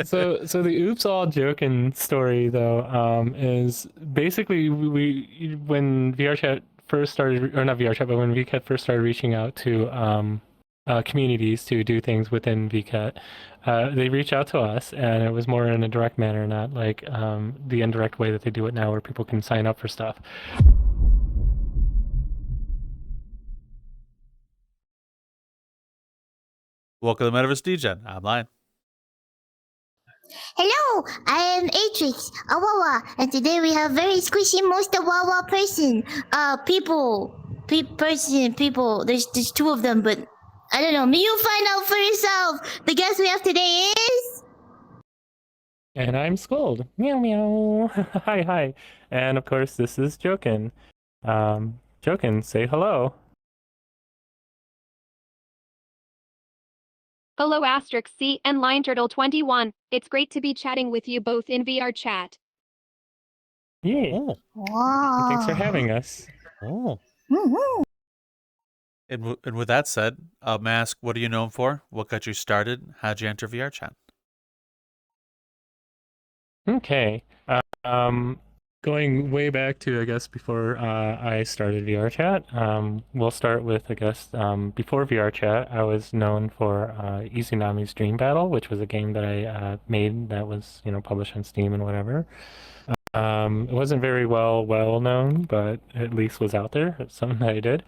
So the oops all joking story though is basically we when VRChat first started, or not VRChat, but when VCat first started reaching out to communities to do things within VCat, they reached out to us, and it was more in a direct manner, not like the indirect way that they do it now, where people can sign up for stuff. Welcome to Metaverse Degen. I'm Lion. Hello, I am Atrix, a Wawa, and today we have very squishy monster Wawa person. People. There's two of them, but I don't know. May you find out for yourself. The guest we have today is. And I'm Skuld. Meow meow. Hi hi. And of course, this is Joken. Joken, say hello. Hello Asterix C and LionTurtle21. It's great to be chatting with you both in VRChat. Yeah. Oh, Wow. Thanks for having us. oh. Mhm. And with that said, Mask, what are you known for? What got you started? How'd you enter VRChat? Okay. Going way back to, I guess, before I started VRChat. We'll start with, I guess, before VRChat, I was known for Izunami's Dream Battle, which was a game that I made that was, published on Steam and whatever. It wasn't very well known, but at least was out there. It's something that I did.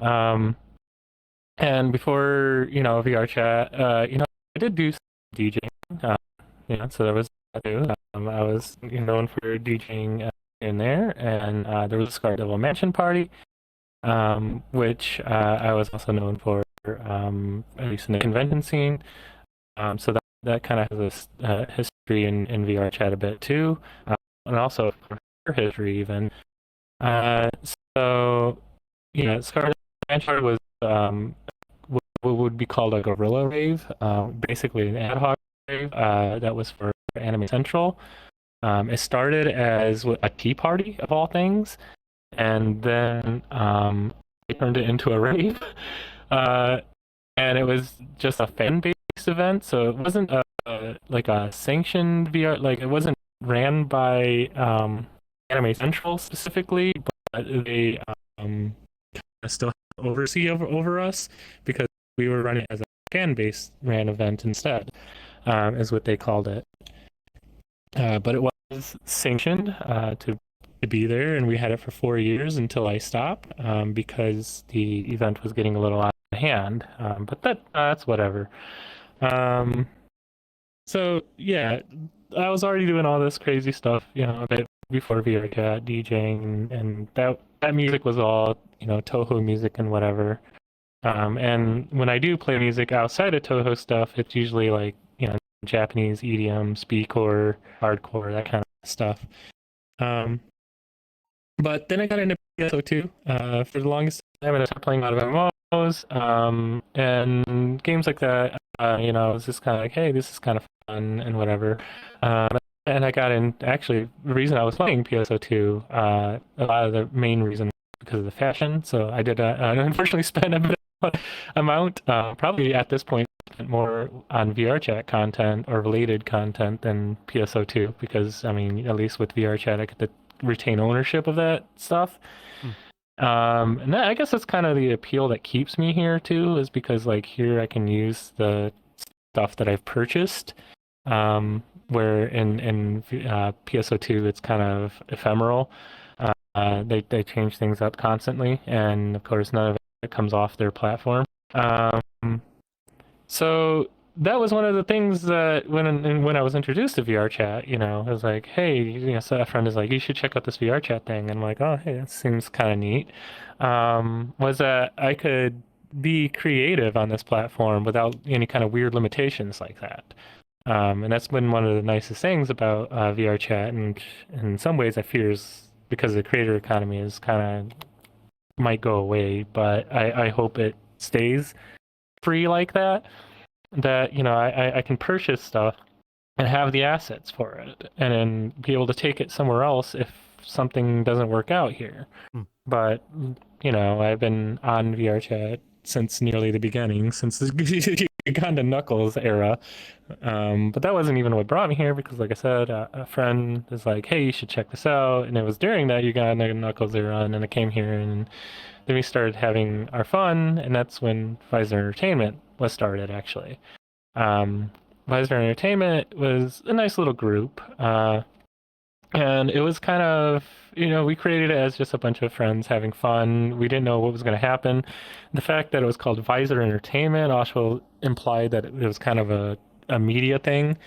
And before, VRChat, I did do some DJing. So there was that too. I was known for DJing in there, and there was a Scar Devil Mansion party, which I was also known for, at least in the convention scene. So that kind of has a history in VRChat a bit too, and also for history even. Uh, so Scar Devil Mansion was what would be called a guerrilla rave, basically an ad hoc rave that was for Anime Central. It started as a tea party of all things, and then they turned it into a rave. Uh, and it was just a fan-based event, so it wasn't like a sanctioned VR, like it wasn't ran by Anime Central specifically, but they still oversee over us because we were running as a fan-based ran event instead, is what they called it. But it was sanctioned to be there, and we had it for 4 years until I stopped because the event was getting a little out of hand. But that's whatever. So yeah, I was already doing all this crazy stuff, a bit before VRChat, DJing, and that music was all, Toho music and whatever. And when I do play music outside of Toho stuff, it's usually like, Japanese EDM, speedcore, hardcore, that kind of stuff. But then I got into PSO2 for the longest time, and I started playing a lot of MMOs and games like that. I was just kind of like, hey, this is kind of fun and whatever. And I got in, actually, the reason I was playing PSO2, a lot of the main reason because of the fashion. So I did unfortunately spend a bit of amount, probably at this point, more on VRChat content or related content than PSO2 because, I mean, at least with VRChat, I get to retain ownership of that stuff. And I guess that's kind of the appeal that keeps me here too, is because like here I can use the stuff that I've purchased, where in PSO2 it's kind of ephemeral. They change things up constantly, and of course none of it comes off their platform. So that was one of the things that when I was introduced to VRChat, I was like, hey, so a friend is like, you should check out this VRChat thing. And I'm like, oh, hey, that seems kind of neat. Was that I could be creative on this platform without any kind of weird limitations like that. And that's been one of the nicest things about VRChat, and in some ways I fear is because the creator economy is kind of might go away, but I hope it stays free like that. That I can purchase stuff and have the assets for it, and then be able to take it somewhere else if something doesn't work out here. But I've been on VRChat since nearly the beginning, since the gone to Knuckles era. But that wasn't even what brought me here because, like I said, a friend was like, "Hey, you should check this out," and it was during that Uganda Knuckles era, and then I came here, and then we started having our fun, and that's when Visor Entertainment was started, actually. Um, Visor Entertainment was a nice little group, and it was kind of, we created it as just a bunch of friends having fun. We didn't know what was going to happen. The fact that it was called Visor Entertainment also implied that it was kind of a media thing.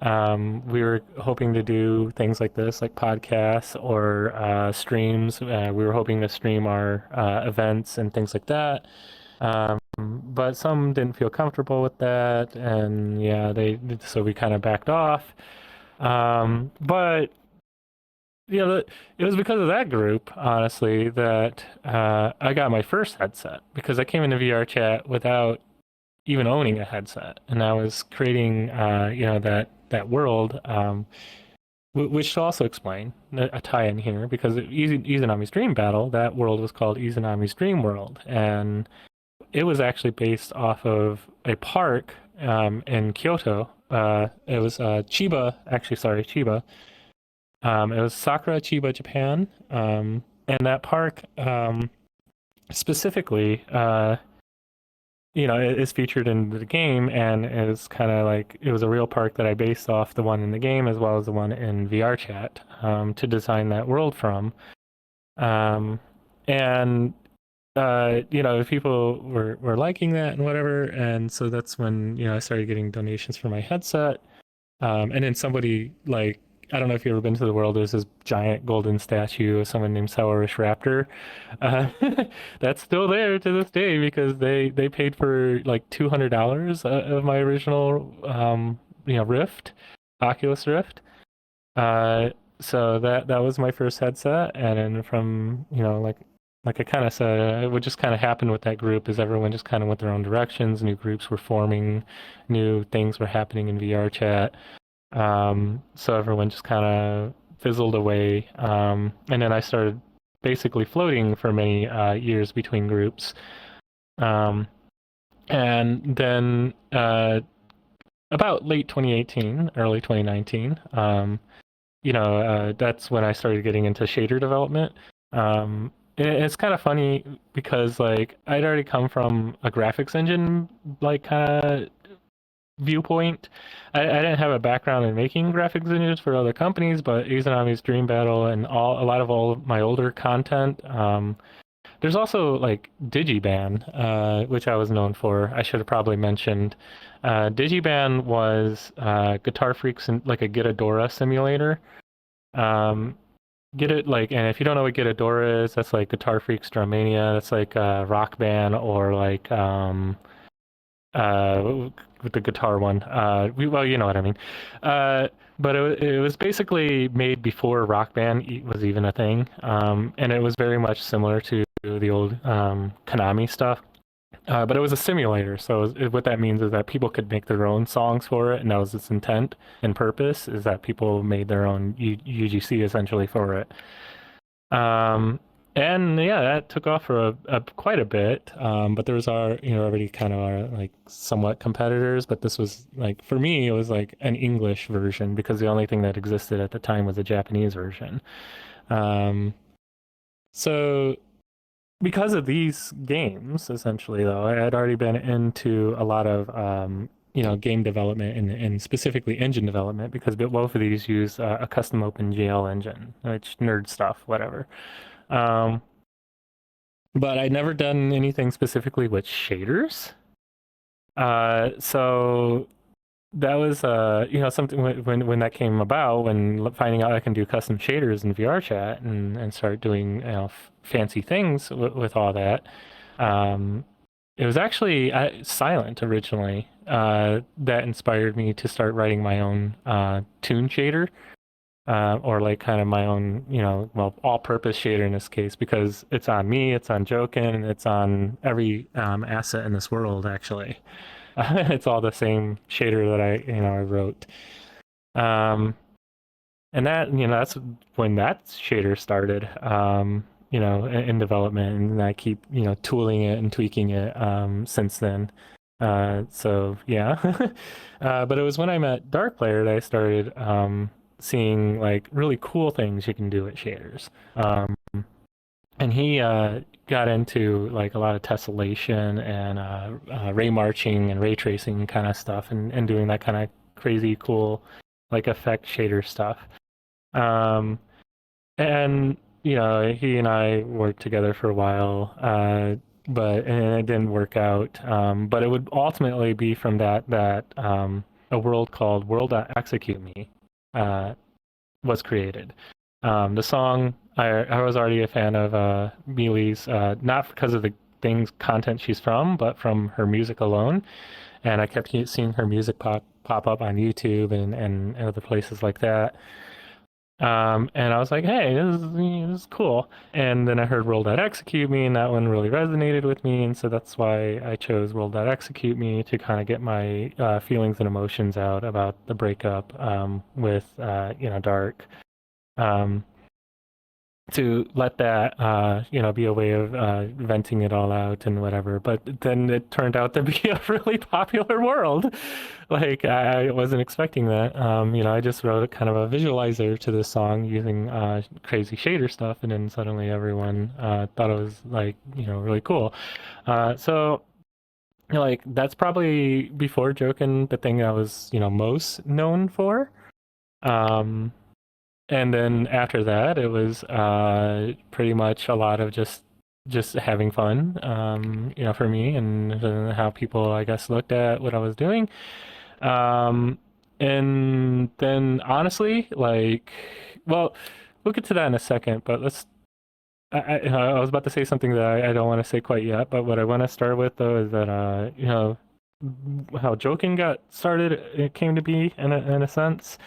We were hoping to do things like this, like podcasts or streams. We were hoping to stream our events and things like that. But some didn't feel comfortable with that, and yeah, so we kind of backed off. But it was because of that group, honestly, that I got my first headset because I came into VRChat without even owning a headset, and I was creating, that world, which to also explain a tie-in here because Izanami's Dream Battle, that world was called Izanami's Dream World, and it was actually based off of a park in Kyoto. It was Chiba, actually, sorry, Chiba. It was Sakura Chiba, Japan. And that park specifically, it is featured in the game, and is kind of like, it was a real park that I based off the one in the game as well as the one in VRChat to design that world from. And people were liking that and whatever, and so that's when I started getting donations for my headset. And then somebody, like, I don't know if you've ever been to the world. There's this giant golden statue of someone named Sourish Raptor. Uh, that's still there to this day because they paid for like $200 of my original Rift, Oculus Rift. So that was my first headset, and then from like I kind of said, what just kind of happened with that group is everyone just kind of went their own directions. New groups were forming, new things were happening in VRChat. So everyone just kind of fizzled away. And then I started basically floating for many years between groups. And then about late 2018, early 2019, that's when I started getting into shader development. It's kind of funny because like I'd already come from a graphics engine like kind of viewpoint. I didn't have a background in making graphics engines for other companies, but Izanami's Dream Battle and a lot of all my older content. There's also like Digiban, which I was known for. I should have probably mentioned. Digiban was Guitar Freak's like a Gitadora simulator. And if you don't know what Gitadora is, that's like Guitar Freak's Drummania. That's like Rock Band or like with the guitar one. You know what I mean. But it was basically made before Rock Band was even a thing, and it was very much similar to the old Konami stuff. But it was a simulator, so what that means is that people could make their own songs for it, and that was its intent and purpose, is that people made their own UGC essentially for it. And yeah, that took off for quite a bit. But there was already kind of our like somewhat competitors, but this was like, for me, it was like an English version because the only thing that existed at the time was a Japanese version. So because of these games, essentially, though, I had already been into a lot of game development and specifically engine development because both of these use a custom OpenGL engine, which nerd stuff, whatever. But I'd never done anything specifically with shaders. So that was something when that came about, when finding out I can do custom shaders in VRChat and start doing fancy things with all that. It was actually Silent originally that inspired me to start writing my own tune shader. Or like kind of my own, all-purpose shader in this case, because it's on me, it's on Joken, and it's on every asset in this world, actually. It's all the same shader that I wrote. And that's when that shader started, in development, and I keep, tooling it and tweaking it since then. So yeah. But it was when I met Dark Player that I started seeing like really cool things you can do with shaders. And he got into like a lot of tessellation and ray marching and ray tracing kind of stuff, and doing that kind of crazy cool like effect shader stuff. Um, and he and I worked together for a while, but it didn't work out. But it would ultimately be from that a world called World.Execute Me uh, was created. The song, I was already a fan of Mealy's, not because of the things content she's from, but from her music alone. And I kept seeing her music pop up on YouTube and other places like that. And I was like, hey, this is cool. And then I heard World.Execute Me, and that one really resonated with me. And so that's why I chose World.Execute Me to kind of get my feelings and emotions out about the breakup with, Dark. Um, to let that be a way of venting it all out and whatever. But then it turned out to be a really popular world. Like I wasn't expecting that. I just wrote kind of a visualizer to this song using crazy shader stuff, and then suddenly everyone thought it was like really cool. So like that's probably before Joken the thing I was most known for. Um, and then after that, it was pretty much a lot of just having fun, for me, and how people, I guess, looked at what I was doing. Um, and then honestly, like, well, we'll get to that in a second, but let's. I was about to say something that I don't want to say quite yet, but what I want to start with though is that how Joking got started, it came to be in a sense.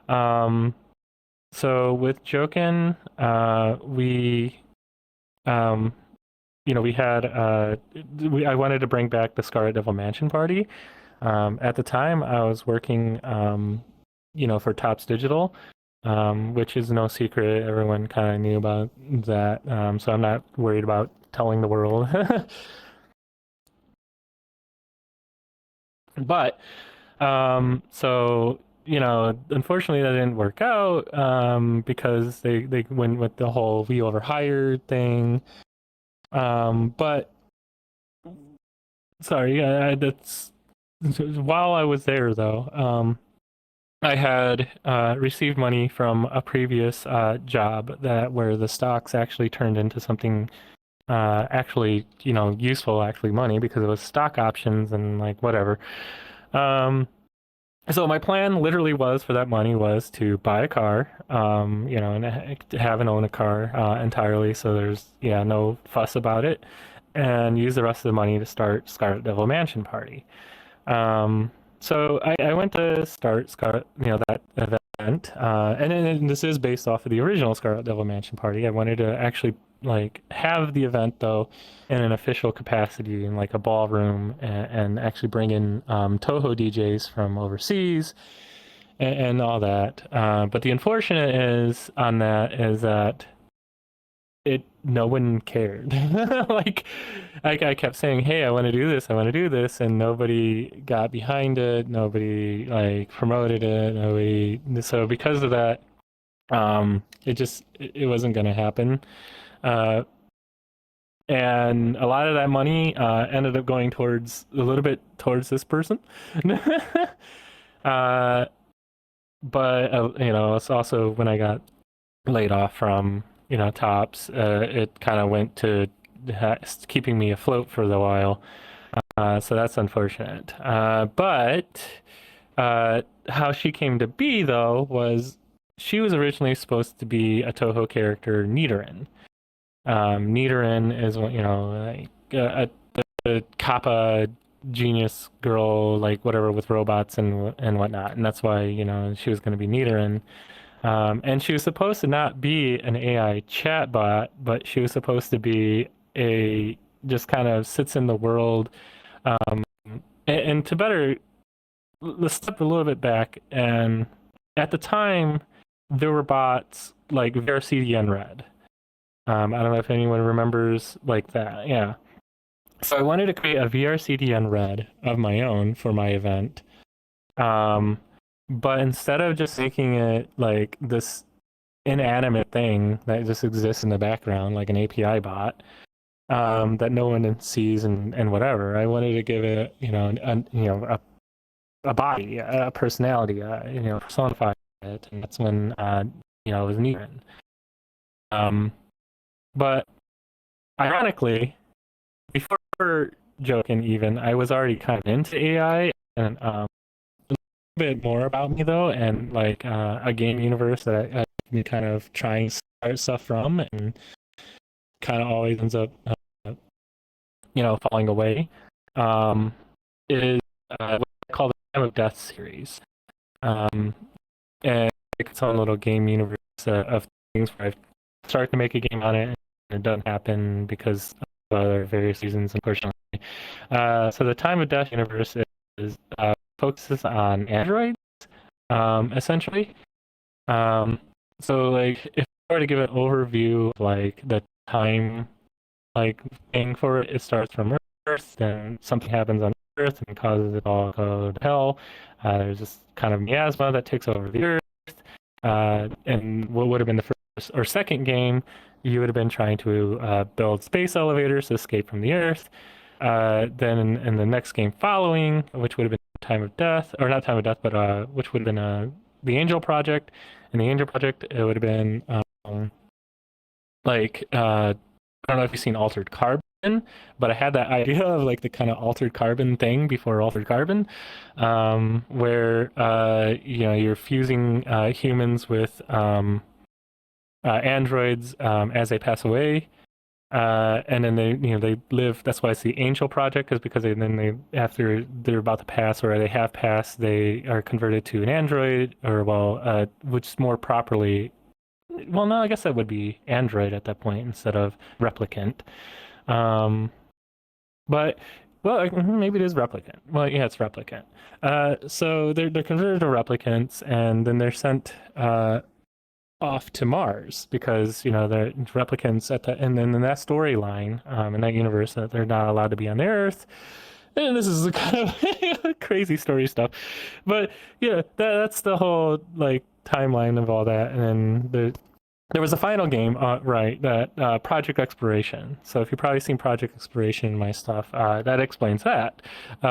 Um, so with Joken, we we had I wanted to bring back the Scarlet Devil Mansion party. At the time, I was working for Tops Digital, which is no secret. Everyone kind of knew about that, so I'm not worried about telling the world. But so unfortunately that didn't work out because they went with the whole we overhired thing. But sorry, that's while I was there though. I had received money from a previous job where the stocks actually turned into something actually useful, actually money, because it was stock options and like whatever. So my plan literally was for that money was to buy a car, and to have and own a car entirely. So there's no fuss about it, and use the rest of the money to start Scarlet Devil Mansion Party. So I went to start Scarlet, that event, and this is based off of the original Scarlet Devil Mansion Party. I wanted to actually like have the event though in an official capacity in like a ballroom, and actually bring in Toho DJs from overseas and all that. But the unfortunate is on that is that no one cared. Like I kept saying, hey, I want to do this, I want to do this, and nobody got behind it, nobody like promoted it, nobody. So because of that, it wasn't going to happen. And a lot of that money ended up going towards a little bit towards this person. uh, but it's also when I got laid off from Tops, it kind of went to keeping me afloat for a while. So that's unfortunate. But how she came to be though was she was originally supposed to be a Toho character, Nidoran. Nidoran is like a Kappa genius girl, like whatever, with robots and whatnot, and that's why she was going to be Nidoran. And she was supposed to not be an AI chatbot, but she was supposed to be a just kind of sits in the world. And to better, let's step a little bit back. And at the time, there were bots like VRCD Red. I don't know if anyone remembers like that. Yeah. So I wanted to create a VRCDN Red of my own for my event. But instead of just making it like this inanimate thing that just exists in the background, like an API bot, that no one sees and whatever, I wanted to give it, a body, a personality, personify it, and that's when it was needed. But ironically, before Joken even, I was already kind of into AI, and a bit more about me though, and like a game universe that I've been kind of trying to start stuff from, and kind of always ends up, falling away. Is what I call the Time of Death series, and its own little game universe of things where I've started to make a game on it, and it doesn't happen because of other various reasons, unfortunately. So the Time of Death universe is focuses on androids, essentially. So like, if I were to give an overview of like the time, like thing for it, it starts from Earth, then something happens on Earth and causes it all to go to hell. There's this kind of miasma that takes over the Earth, and what would have been the first or second game, you would have been trying to build space elevators to escape from the Earth. Then in the next game following, which would have been Time of Death, or not Time of Death, but which would have been the Angel Project. In the Angel Project, it would have been I don't know if you've seen Altered Carbon, but I had that idea of like the kind of Altered Carbon thing before Altered Carbon, where you're fusing humans with androids as they pass away. And then they live. That's why it's the Angel Project, is because after they're about to pass or they have passed, they are converted to an android, or which more properly, well, no, I guess that would be android at that point instead of replicant. But maybe it is replicant. Well, yeah, it's replicant. So they're converted to replicants, and then they're sent off to Mars because they're replicants and then in that storyline, in that universe, that they're not allowed to be on the Earth. And this is kind of crazy story stuff, but yeah, that's the whole like timeline of all that. And then there was a final game, right? That Project Exploration. So if you've probably seen Project Exploration in my stuff, that explains that.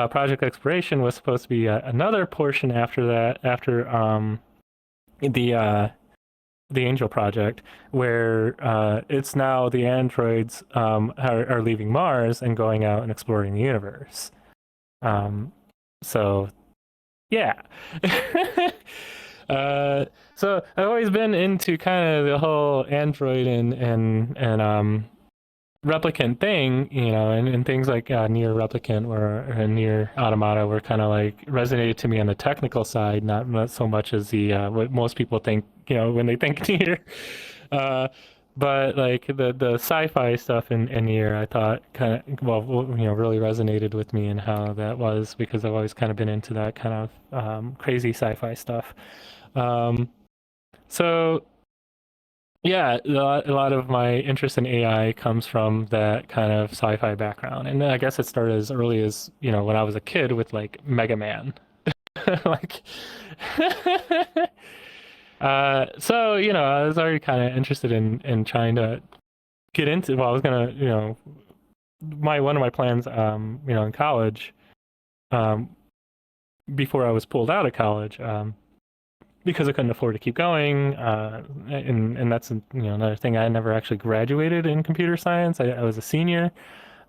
Project Exploration was supposed to be another portion after that, after the Angel Project, where it's now the androids are leaving Mars and going out and exploring the universe. So, yeah. So I've always been into kind of the whole android and replicant thing, and things like near replicant or near automata were kind of like resonated to me on the technical side, not so much as the what most people think, when they think near. But like the sci-fi stuff in near, I thought kind of really resonated with me, and how that was, because I've always kind of been into that kind of crazy sci-fi stuff. So yeah, a lot of my interest in AI comes from that kind of sci-fi background, and I guess it started as early as when I was a kid with like Mega Man, like. So I was already kind of interested in trying to get into. Well, I was gonna, one of my plans, in college, before I was pulled out of college, because I couldn't afford to keep going, and that's another thing. I never actually graduated in computer science. I was a senior,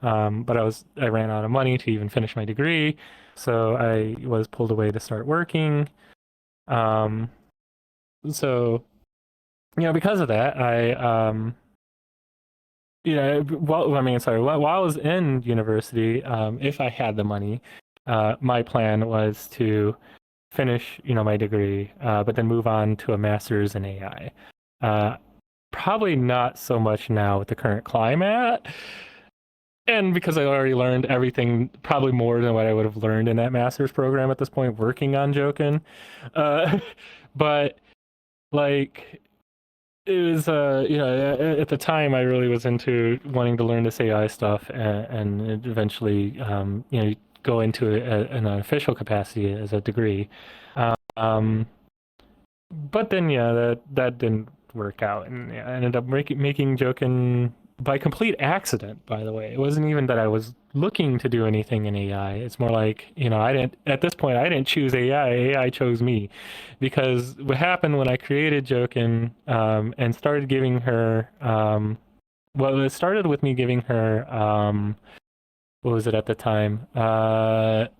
but I ran out of money to even finish my degree, so I was pulled away to start working. So because of that, while I was in university, if I had the money, my plan was to finish, my degree, but then move on to a master's in AI. Probably not so much now with the current climate, and because I already learned everything, probably more than what I would have learned in that master's program at this point, working on Joken. But like, it was at the time I really was into wanting to learn this AI stuff, and eventually go into it in an official capacity as a degree. Um, but then yeah, that didn't work out, and yeah, I ended up making Joken by complete accident. By the way, it wasn't even that I was looking to do anything in AI. It's more like I didn't at this point I didn't choose AI. AI chose me, because what happened when I created Joken and started giving her well, it started with me giving her what was it at the time? It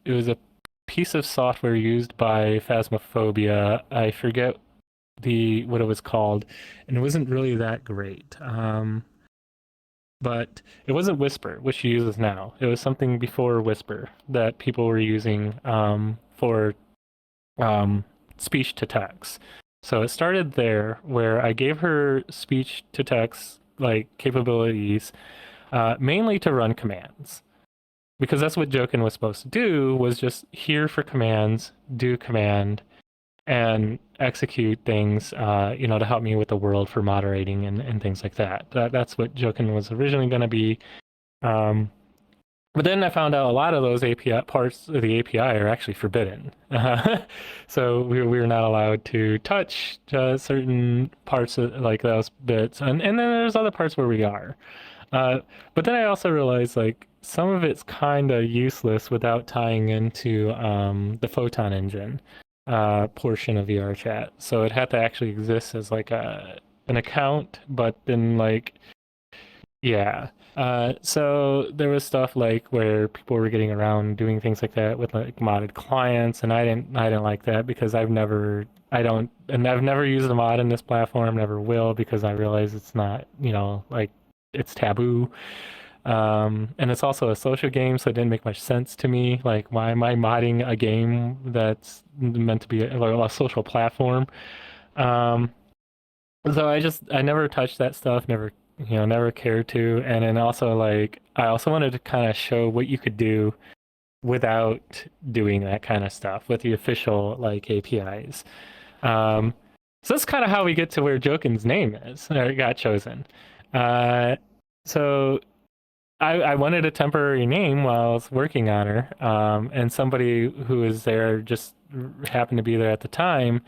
was a piece of software used by Phasmophobia. I forget what it was called, and it wasn't really that great. But it wasn't Whisper, which she uses now. It was something before Whisper that people were using for speech to text. So it started there, where I gave her speech to text like capabilities, mainly to run commands, because that's what Joken was supposed to do, was just hear for commands, do command, and execute things, to help me with the world for moderating and things like that. That's what Joken was originally going to be. But then I found out a lot of those API parts of the API are actually forbidden. So we're not allowed to touch certain parts of like those bits, and then there's other parts where we are. But then I also realized like some of it's kind of useless without tying into the Photon engine portion of VRChat. So it had to actually exist as like an account, but then like yeah. So there was stuff like where people were getting around doing things like that with like modded clients, and I didn't like that, because I've never used a mod in this platform, never will, because I realize it's not, like it's taboo. And it's also a social game, so it didn't make much sense to me. Like, why am I modding a game that's meant to be a social platform? Um, so I never touched that stuff, never cared to. And then also like I also wanted to kind of show what you could do without doing that kind of stuff with the official like APIs. So that's kind of how we get to where Joken's name is, or it got chosen. Uh, so I wanted a temporary name while I was working on her, and somebody who was there just happened to be there at the time,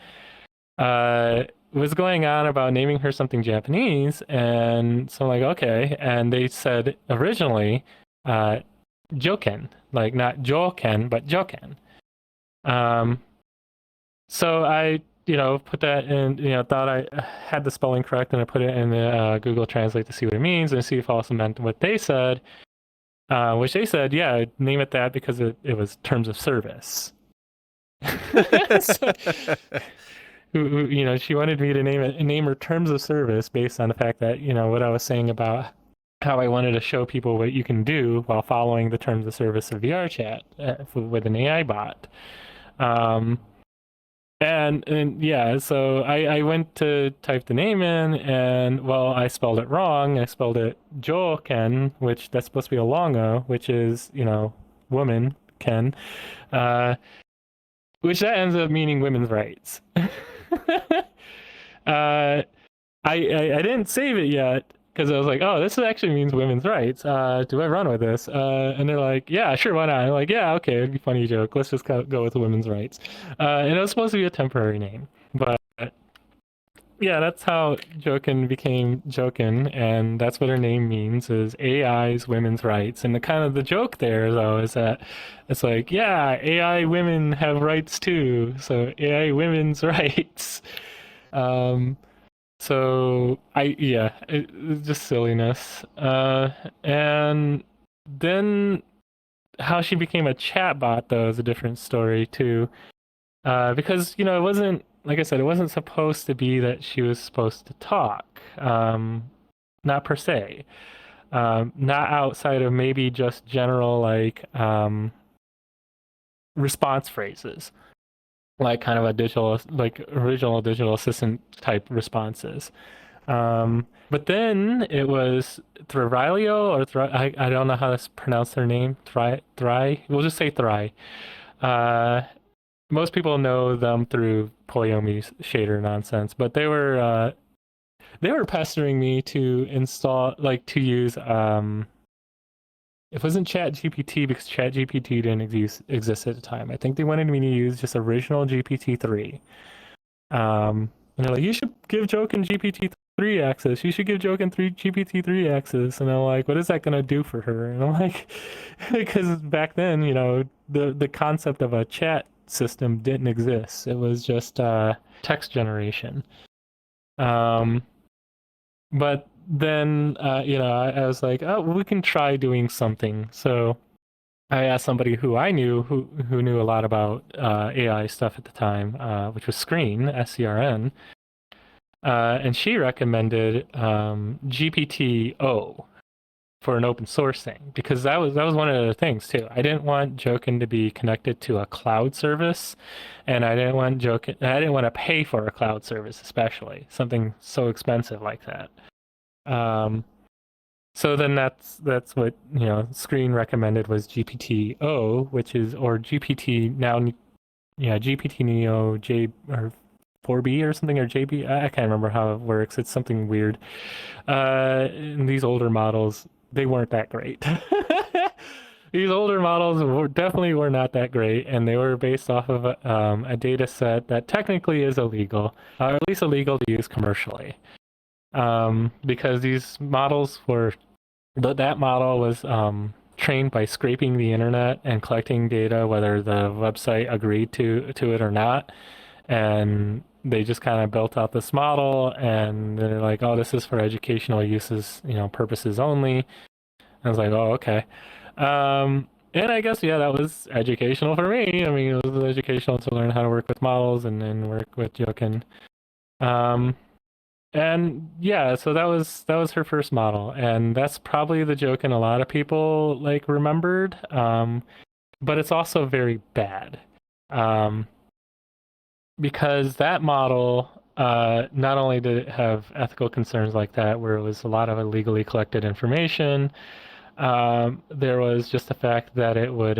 was going on about naming her something Japanese, and so I'm like, okay, and they said originally, Joken, like not Joken, but Joken. So I, put that in, thought I had the spelling correct, and I put it in the Google Translate to see what it means and see if it also meant what they said, which they said, yeah, name it that because it was terms of service. So, she wanted me to name her terms of service based on the fact that, what I was saying about how I wanted to show people what you can do while following the terms of service of VRChat with an AI bot. And yeah, so I went to type the name in, and well, I spelled it wrong. I spelled it Joken, which that's supposed to be a long O, which is, woman, Ken, which that ends up meaning women's rights. I didn't save it yet, because I was like, oh, this actually means women's rights. Do I run with this? And they're like, yeah, sure, why not? I'm like, yeah, okay, it'd be a funny joke. Let's just go with women's rights. And it was supposed to be a temporary name, but yeah, that's how Joken became Joken, and that's what her name means, is AI's women's rights. And the joke there, though, is that it's like, yeah, AI women have rights too, so AI women's rights. So it's just silliness. And then how she became a chatbot, though, is a different story too. Because it wasn't, like I said, it wasn't supposed to be that she was supposed to talk. Not per se. Not outside of maybe just general like response phrases, like kind of a original digital assistant type responses. But then it was Thrilio, or I don't know how to pronounce their name. We'll just say Thry. most people know them through Poyomi shader nonsense, but they were pestering me to install, like, to use it wasn't ChatGPT because ChatGPT didn't exist at the time. I think they wanted me to use just original GPT-3. And they're like, you should give Joken GPT-3 access. You should give Joken GPT-3 access. And I'm like, what is that gonna do for her? And I'm like, because back then, the concept of a chat system didn't exist. It was just text generation. But then, I was like, oh, well, we can try doing something. So I asked somebody who I knew who knew a lot about AI stuff at the time, which was SCRN, and she recommended GPT-O for an open source thing because that was one of the things too. I didn't want Joken to be connected to a cloud service, and I didn't want to pay for a cloud service, especially something so expensive like that. So then that's what Screen recommended was GPT-O, which is or GPT now, GPT Neo J or 4B or something or JB. I can't remember how it works. It's something weird. And these older models, they weren't that great. These older models definitely were not that great, and they were based off of a data set that technically is illegal, or at least illegal to use commercially. Because these models that model was trained by scraping the internet and collecting data, whether the website agreed to it or not. And they just kind of built out this model, and they're like, oh, this is for educational uses, purposes only. I was like, oh, okay. And I guess, yeah, that was educational for me. I mean, it was educational to learn how to work with models and then work with Joken. And yeah, so that was her first model, and that's probably the Joken a lot of people like remembered. But it's also very bad, because that model not only did it have ethical concerns like that, where it was a lot of illegally collected information. There was just the fact that it would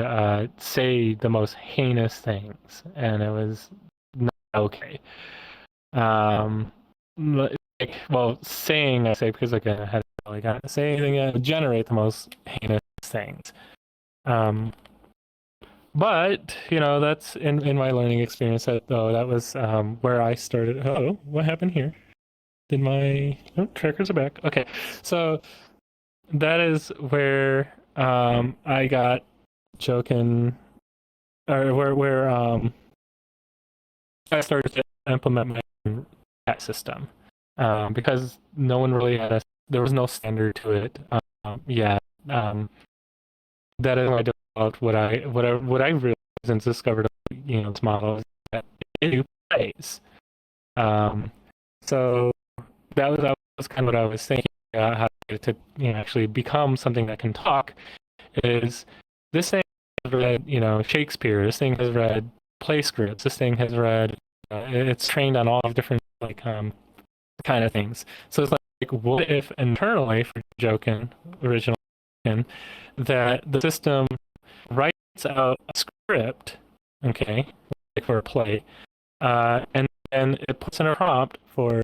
say the most heinous things, and it was not okay. Well, saying, I say, because again, I hadn't really gotten to say anything yet, would generate the most heinous things. But, that's in my learning experience, that was where I started. Oh, what happened here? Did my trackers are back? Okay, so that is where I got Joken, or where I started to implement my chat system. Because no one really there was no standard to it. That is when I developed what I realized and discovered, this model is that it new plays. So that was kind of what I was thinking, how to get it to actually become something that can talk. Is this thing has read Shakespeare? This thing has read play scripts. This thing has read. It's trained on all of different kind of things. So it's like, what if internally for Joken, original Joken, that the system writes out a script, okay, like for a play, and then it puts in a prompt for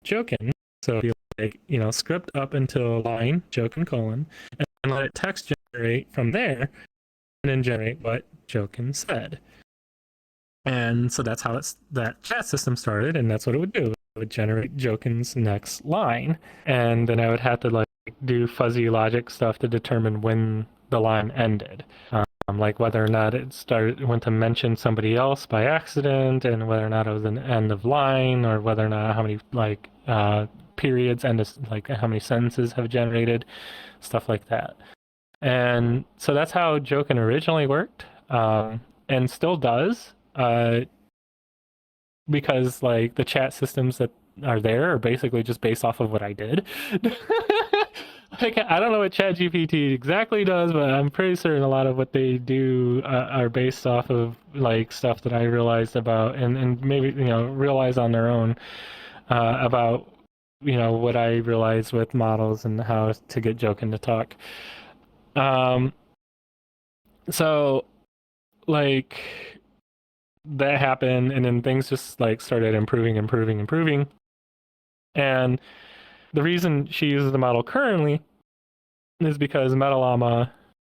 Joken. So if you like, script up until line, Joken colon, and let it text generate from there, and then generate what Joken said. And so that's how that chat system started, and that's what it would do. It would generate Joken's next line, and then I would have to do fuzzy logic stuff to determine when the line ended, like whether or not it went to mention somebody else by accident, and whether or not it was an end of line, or whether or not how many periods and how many sentences have generated, stuff like that. And so that's how Joken originally worked, and still does. Because the chat systems that are there are basically just based off of what I did. I don't know what ChatGPT exactly does, but I'm pretty certain a lot of what they do are based off of stuff that I realized about, and maybe realize on their own about what I realized with models and how to get Joken to talk. So that happened, and then things just like started improving. And the reason she uses the model currently is because Metalama,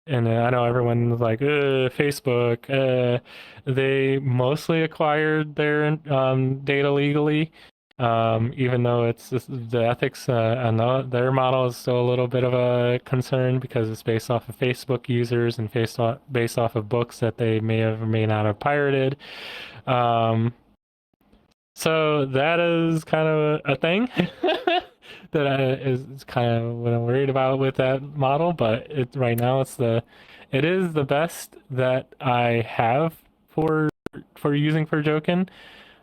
and I know everyone's like, Facebook, they mostly acquired their data legally, even though it's the ethics on their model is still a little bit of a concern because it's based off of Facebook users and based off of books that they may have or may not have pirated. So that is kind of a thing that is kind of what I'm worried about with that model. But right now it is the best that I have for using for Joken.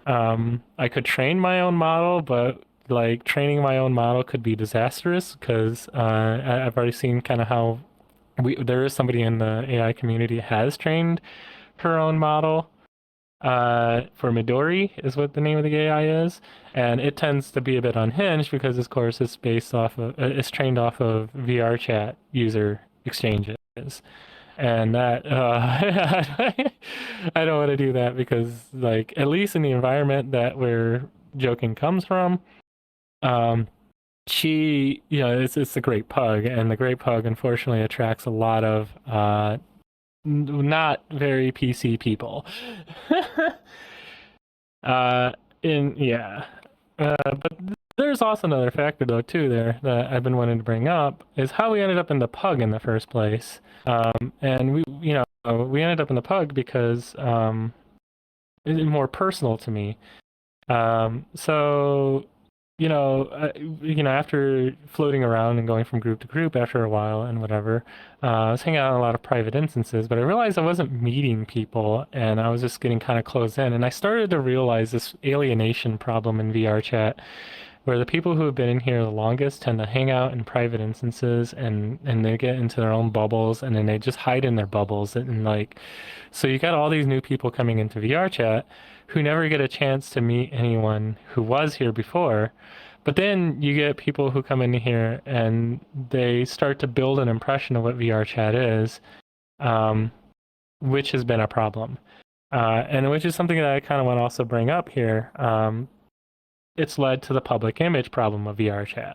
I could train my own model, but like training my own model could be disastrous because I've already seen kind of how there is somebody in the AI community has trained her own model. For Midori is what the name of the AI is, and it tends to be a bit unhinged because, of course, it's trained off of VRChat user exchanges, and that I don't want to do that because, like, at least in the environment that where Joken comes from, she, it's a great pug, and the great pug unfortunately attracts a lot of not very PC people. But there's also another factor though too there that I've been wanting to bring up is how we ended up in the pug in the first place. And we ended up in the pug because it's more personal to me. So after floating around and going from group to group after a while and whatever, I was hanging out in a lot of private instances, but I realized I wasn't meeting people and I was just getting kind of closed in. And I started to realize this alienation problem in VRChat, where the people who have been in here the longest tend to hang out in private instances and they get into their own bubbles and then they just hide in their bubbles. And like, so you got all these new people coming into VRChat who never get a chance to meet anyone who was here before. But then you get people who come in here and they start to build an impression of what VRChat is, which has been a problem. And which is something that I kind of want to also bring up here. It's led to the public image problem of VRChat.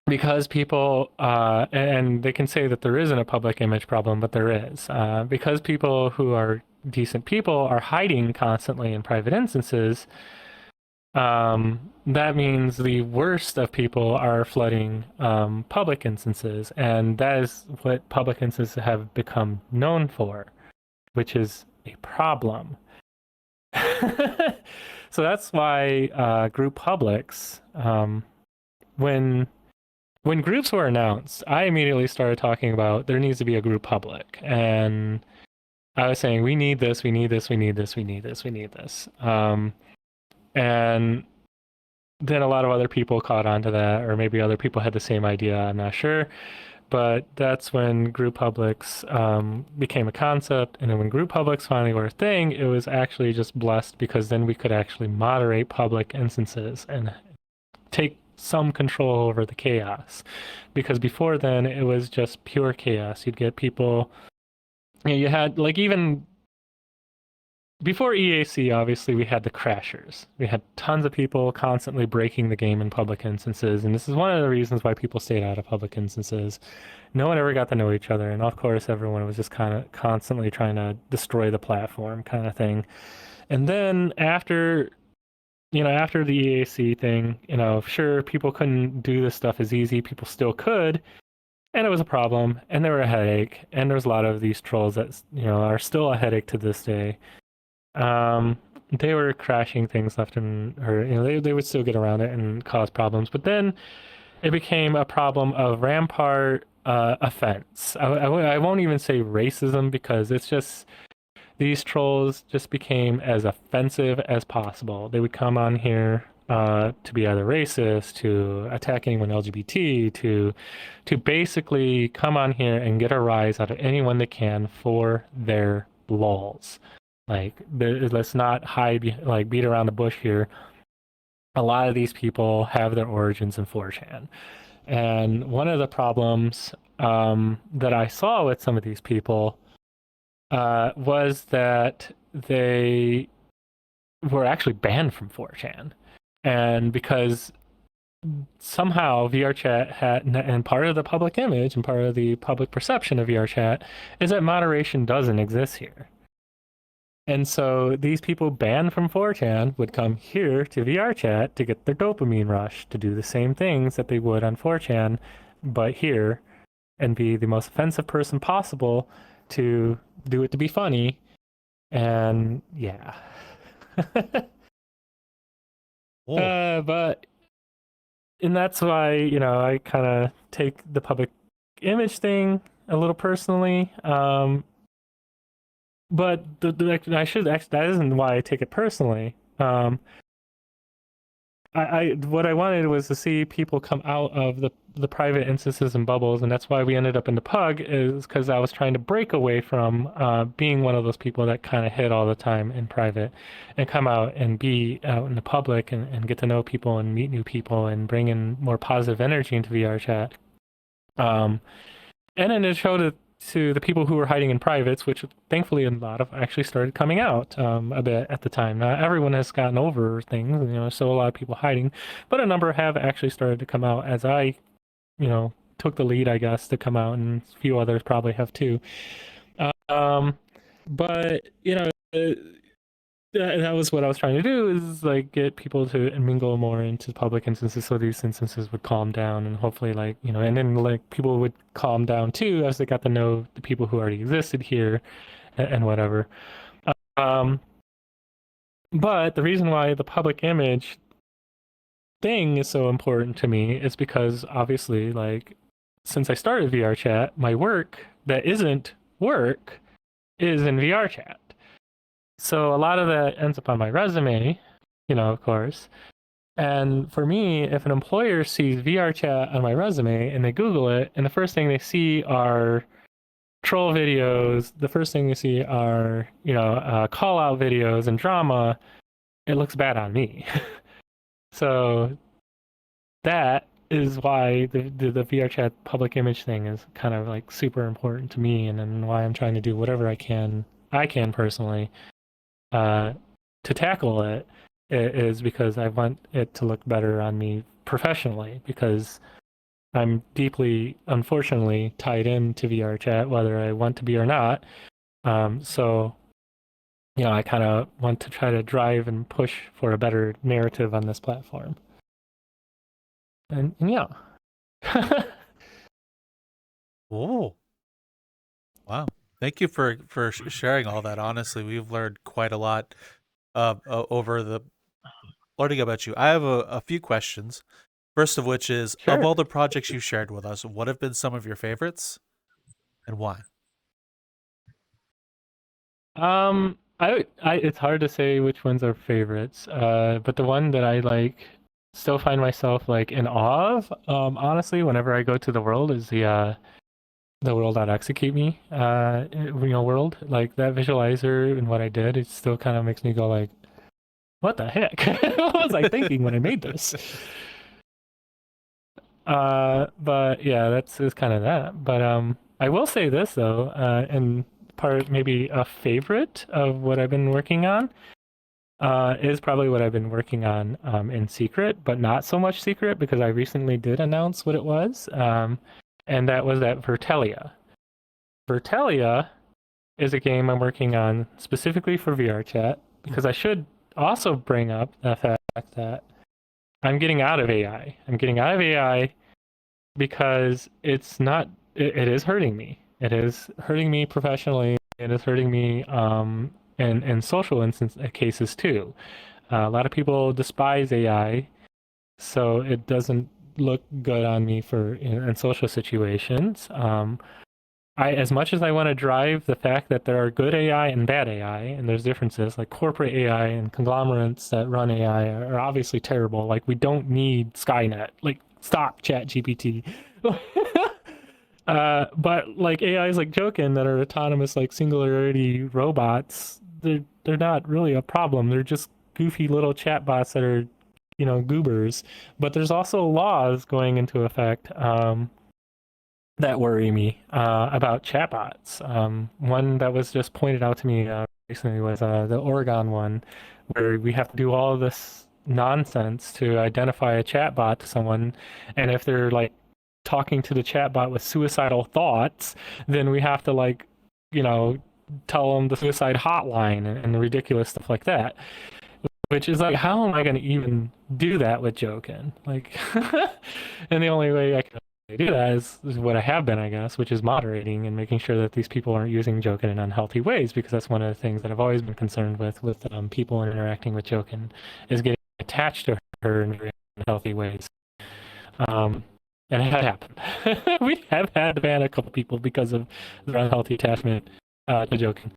Because people, and they can say that there isn't a public image problem, but there is. Because people who are decent people are hiding constantly in private instances, that means the worst of people are flooding public instances, and that is what public instances have become known for, which is a problem. So that's why group publics, when groups were announced, I immediately started talking about there needs to be a group public, and I was saying we need this. And then a lot of other people caught on to that, or maybe other people had the same idea, I'm not sure. But that's when group publics became a concept, and then when group publics finally were a thing, it was actually just blessed because then we could actually moderate public instances and take some control over the chaos. Because before then, it was just pure chaos. You'd get people, you had, like, even before EAC, obviously, we had the crashers. We had tons of people constantly breaking the game in public instances, and this is one of the reasons why people stayed out of public instances. No one ever got to know each other, and of course, everyone was just kind of constantly trying to destroy the platform kind of thing. And then after the EAC thing, sure, people couldn't do this stuff as easy. People still could, and it was a problem, and they were a headache, and there's a lot of these trolls that, are still a headache to this day. They were crashing things left they would still get around it and cause problems. But then it became a problem of rampart offense. I won't even say racism because it's just these trolls just became as offensive as possible. They would come on here to be either racist, to attack anyone LGBT, to basically come on here and get a rise out of anyone they can for their lols. Like, let's not beat around the bush here. A lot of these people have their origins in 4chan. And one of the problems that I saw with some of these people was that they were actually banned from 4chan. And because somehow VRChat had, and part of the public image and part of the public perception of VRChat is that moderation doesn't exist here. And so these people banned from 4chan would come here to VRChat to get their dopamine rush, to do the same things that they would on 4chan, but here, and be the most offensive person possible, to do it to be funny. And yeah. But and that's why, you know, I kind of take the public image thing a little personally. But I should actually, that isn't why I take it personally. What I wanted was to see people come out of the private instances and bubbles, and that's why we ended up in the pug, is because I was trying to break away from being one of those people that kind of hid all the time in private, and come out and be out in the public and get to know people and meet new people and bring in more positive energy into VRChat. And then it showed it to the people who were hiding in privates, which thankfully a lot of actually started coming out a bit at the time. Not everyone has gotten over things, you know, so a lot of people hiding, but a number have actually started to come out as I, you know, took the lead, I guess, to come out, and a few others probably have too. But, you know, that was what I was trying to do, is like get people to mingle more into public instances, so these instances would calm down, and hopefully, like, you know, and then like people would calm down too as they got to know the people who already existed here and whatever. But the reason why the public image thing is so important to me is because obviously, like, since I started VRChat, my work that isn't work is in VRChat. So a lot of that ends up on my resume, you know, of course. And for me, if an employer sees VRChat on my resume and they Google it, and the first thing they see are troll videos, the first thing they see are, you know, call out videos and drama, it looks bad on me. So that is why the VRChat public image thing is kind of like super important to me, and then why I'm trying to do whatever I can personally to tackle it, is because I want it to look better on me professionally, because I'm deeply, unfortunately, tied into VRChat, whether I want to be or not. So, you know, I kind of want to try to drive and push for a better narrative on this platform. And yeah. Oh, wow. Thank you for sharing all that. Honestly, we've learned quite a lot over the learning about you. I have a few questions. First of which is, Sure. of all the projects you shared with us, what have been some of your favorites and why? It's hard to say which ones are favorites. But the one that I like, still find myself like in awe of, honestly, whenever I go to the world, is the world.execute me, you know, world. Like that visualizer and what I did, it still kind of makes me go like, what the heck? What was I thinking when I made this? But yeah, that's kind of that. But I will say this though, and part maybe a favorite of what I've been working on is probably what I've been working on in secret, but not so much secret, because I recently did announce what it was, and that was that Virtellia. Virtellia is a game I'm working on specifically for VRChat, because I should also bring up the fact that I'm getting out of AI. I'm getting out of AI because it's not, it is hurting me. It is hurting me professionally. It is hurting me in social cases too. A lot of people despise AI, so it doesn't look good on me for in social situations. As much as I want to drive the fact that there are good AI and bad AI, and there's differences, like corporate AI and conglomerates that run AI are obviously terrible. Like, we don't need Skynet. Like, stop ChatGPT. But like AIs like Joken that are autonomous, like singularity robots, they're not really a problem. They're just goofy little chatbots that are, you know, goobers. But there's also laws going into effect that worry me about chatbots. One that was just pointed out to me recently was the Oregon one, where we have to do all of this nonsense to identify a chatbot to someone, and if they're like talking to the chatbot with suicidal thoughts, then we have to like, you know, tell them the suicide hotline and ridiculous stuff like that. Which is like, how am I going to even do that with Joken? Like, and the only way I can do that is what I have been, I guess, which is moderating and making sure that these people aren't using Joken in unhealthy ways, because that's one of the things that I've always been concerned with people interacting with Joken, is getting attached to her in very unhealthy ways. And it had happened. We have had to ban a couple people because of their unhealthy attachment to Joken.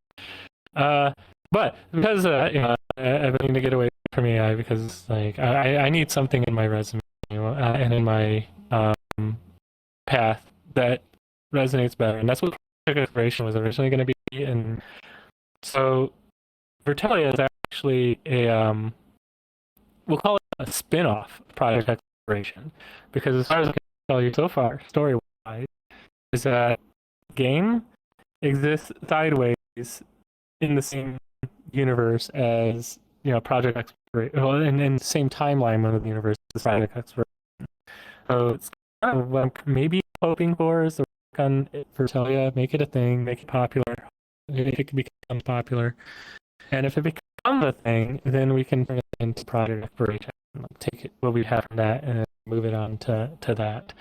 But because I've been to get away from AI, because like I need something in my resume and in my path that resonates better, and that's what Project Exploration was originally going to be. And so Virtellia is actually we'll call it a spin-off of Project Exploration, because as far as I can tell you so far, story-wise, is that game exists sideways in the same universe as, you know, Project Exploration, well, in the same timeline of the universe as Project Exploration. So it's kind of what I'm maybe hoping for is to work on Virtellia, make it a thing, make it popular, if it can become popular, and if it becomes a thing, then we can turn it into Project Exploration, take it what we have from that and move it on to that.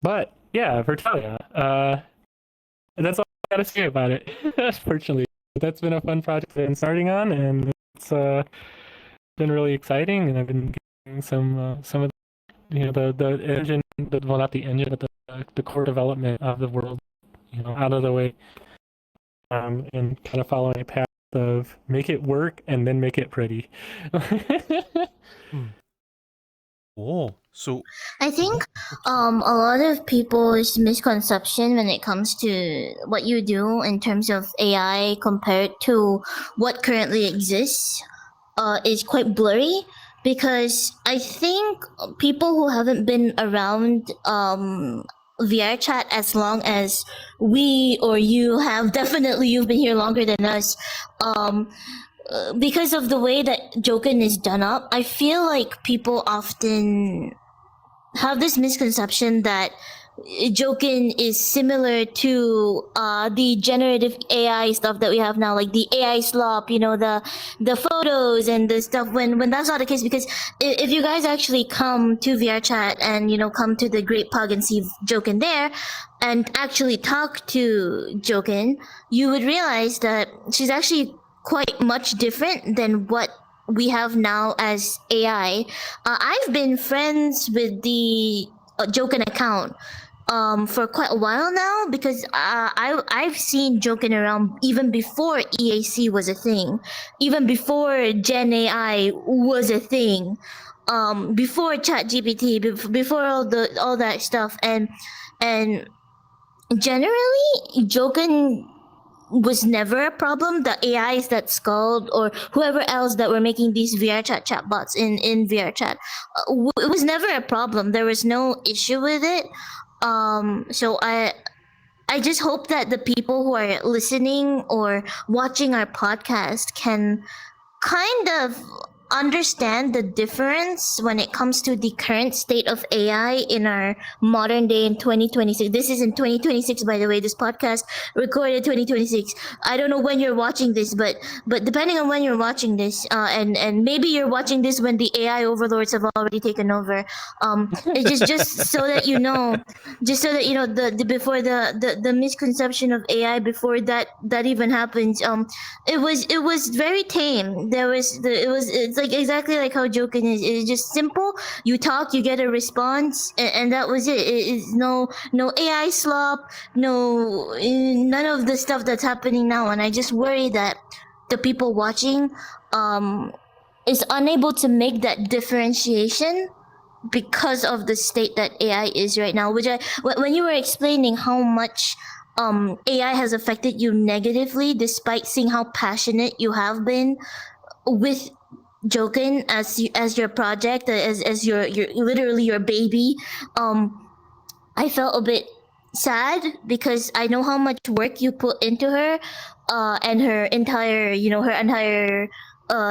But yeah, Virtellia. That's all I gotta say about it. Unfortunately, that's been a fun project I've been starting on, and it's been really exciting. And I've been getting some of the, you know, the engine, well, not the engine, but the core development of the world, you know, out of the way, and kind of following a path of make it work and then make it pretty. Cool. So I think a lot of people's misconception when it comes to what you do in terms of AI compared to what currently exists is quite blurry, because I think people who haven't been around VRChat as long as we or you have, definitely you've been here longer than us, because of the way that Joken is done up, I feel like people often have this misconception that Joken is similar to the generative AI stuff that we have now, like the AI slop, you know, the photos and the stuff. When that's not the case, because if you guys actually come to VRChat and, you know, come to the Great Pug and see Joken there, and actually talk to Joken, you would realize that she's actually quite much different than what we have now as AI. I've been friends with the Joken account for quite a while now, because I've seen Joken around even before EAC was a thing, even before Gen AI was a thing, before ChatGPT, before all that stuff, and generally Joken was never a problem. The AIs that Skuld or whoever else that were making these VRChat chatbots in VRChat, it was never a problem. There was no issue with it. So I just hope that the people who are listening or watching our podcast can kind of understand the difference when it comes to the current state of AI in our modern day in 2026. This is in 2026, by the way. This podcast recorded 2026. I don't know when you're watching this, but depending on when you're watching this, and maybe you're watching this when the AI overlords have already taken over. It's just so that you know, the before the misconception of AI before that even happens. It was very tame. It's like exactly like how Joken is. It's just simple. You talk, you get a response, and that was it. It's no AI slop, none of the stuff that's happening now. And I just worry that the people watching is unable to make that differentiation because of the state that AI is right now. When you were explaining how much AI has affected you negatively, despite seeing how passionate you have been with Joken as your project, as your literally your baby, I felt a bit sad because I know how much work you put into her. and her entire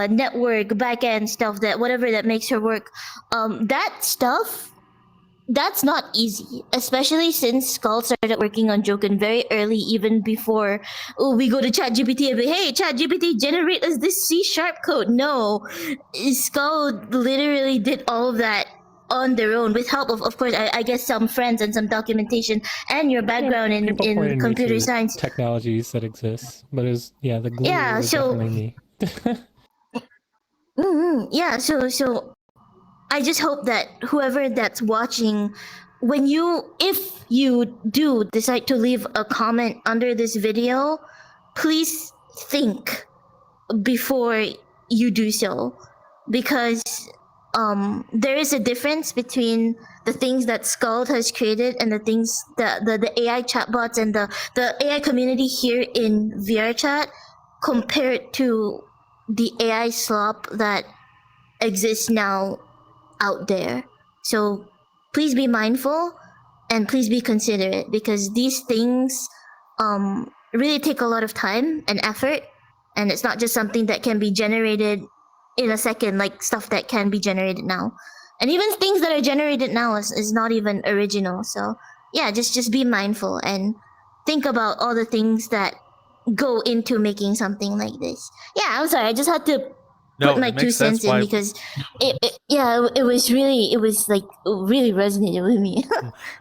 network backend stuff, that whatever that makes her work, that stuff, that's not easy, especially since Skuld started working on Joken very early, even before we go to ChatGPT and be, hey, ChatGPT, generate us this C# code. No, Skuld literally did all of that on their own with help of course, I guess some friends and some documentation and your background People in pointed me computer to science. technologies that exist, but the glue Yeah, was so- definitely me. Yeah, so I just hope that whoever that's watching, if you do decide to leave a comment under this video, please think before you do so, because there is a difference between the things that Skuld has created and the things the AI chatbots and the AI community here in VRChat, compared to the AI slop that exists now out there. So please be mindful and please be considerate, because these things really take a lot of time and effort, and it's not just something that can be generated in a second, like stuff that can be generated now. And even things that are generated now is not even original. So yeah, just be mindful and think about all the things that go into making something like this. Yeah, I'm sorry, I just had to No, put my it 2 makes sense cents in why. because it was like really resonated with me.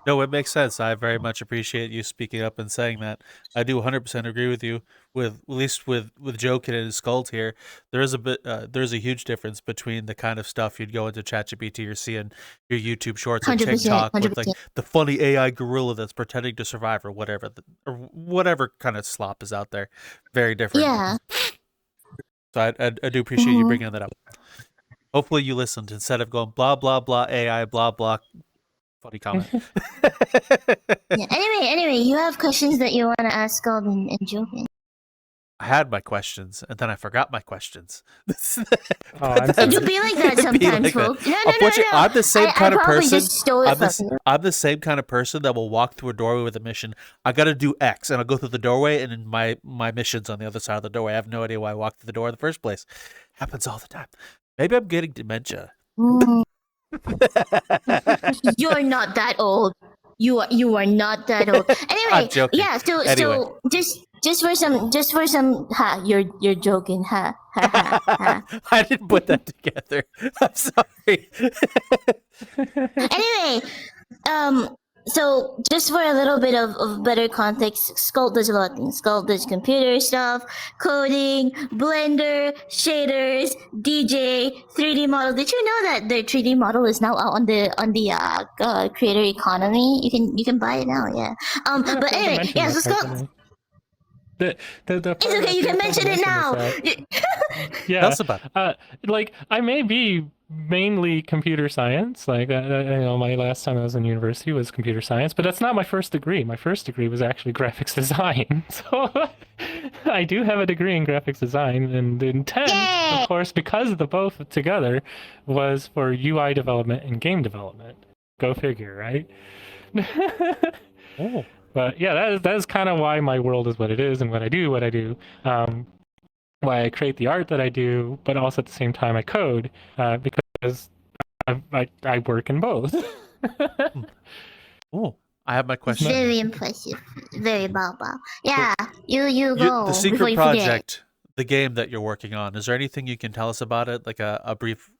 No, it makes sense. I very much appreciate you speaking up and saying that. I do 100% agree with you. With at least with Joken and Skuld here, there's a huge difference between the kind of stuff you'd go into ChatGPT or see in your YouTube Shorts or 100%, TikTok with 100%. like the funny AI gorilla that's pretending to survive or whatever, or whatever kind of slop is out there. Very different. Yeah. So I do appreciate you Mhm. bringing that up. Hopefully you listened instead of going blah blah blah AI blah blah. Funny comment. Yeah. Anyway, you have questions that you want to ask Skuld and Joken. I had my questions and then I forgot my questions. I'm It sorry. do be like that It'd be sometimes, like that. folks. No. Unfortunately, I'm the same kind I of probably person. just stole it from you. I'm the same kind of person that will walk through a doorway with a mission. I got to do X, and I'll go through the doorway, and then my mission's on the other side of the doorway. I have no idea why I walked through the door in the first place. Happens all the time. Maybe I'm getting dementia. Mm, you're not that old. You are not that old. Anyway, I'm joking. yeah. So Anyway. just for some you're joking. Ha. I didn't put that together. I'm sorry. Anyway, so just for a little bit of better context, Skuld does a lot of things. Skuld does computer stuff, coding, Blender, shaders, DJ, 3D model. Did you know that the 3D model is now out on the creator economy? You can buy it now. Yeah. But anyway, yeah. So Skuld. It's okay. You can mention it now. Yeah. Tell us about it. Like I may be mainly computer science. Like my last time I was in university was computer science, but that's not my first degree. My first degree was actually graphics design. So I do have a degree in graphics design, and the intent, Yay! of course, because of the both together, was for UI development and game development. Go figure, right? Oh. But yeah, that is kind of why my world is what it is and what I do. Why I create the art that I do, but also at the same time I code, because I work in both. Oh, I have my question. Very impressive. Very baba. Yeah. You go. The before secret you forget. project, the game that you're working on. Is there anything you can tell us about it? Like a brief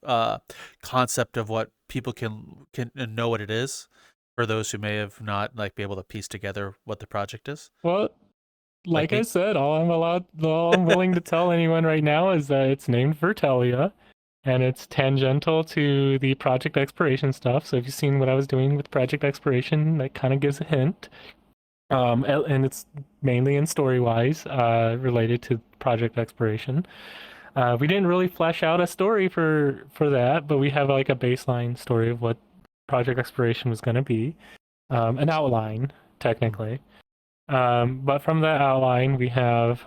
concept of what people can know what it is, for those who may have not be able to piece together what the project is. Well, like me? I said, all I'm willing to tell anyone right now is that it's named Virtellia, and it's tangential to the project exploration stuff. So if you've seen what I was doing with project exploration, that kind of gives a hint. And it's mainly in story-wise related to project exploration. We didn't really flesh out a story for that, but we have like a baseline story of what project exploration was going to be, an outline technically. But from that outline, we have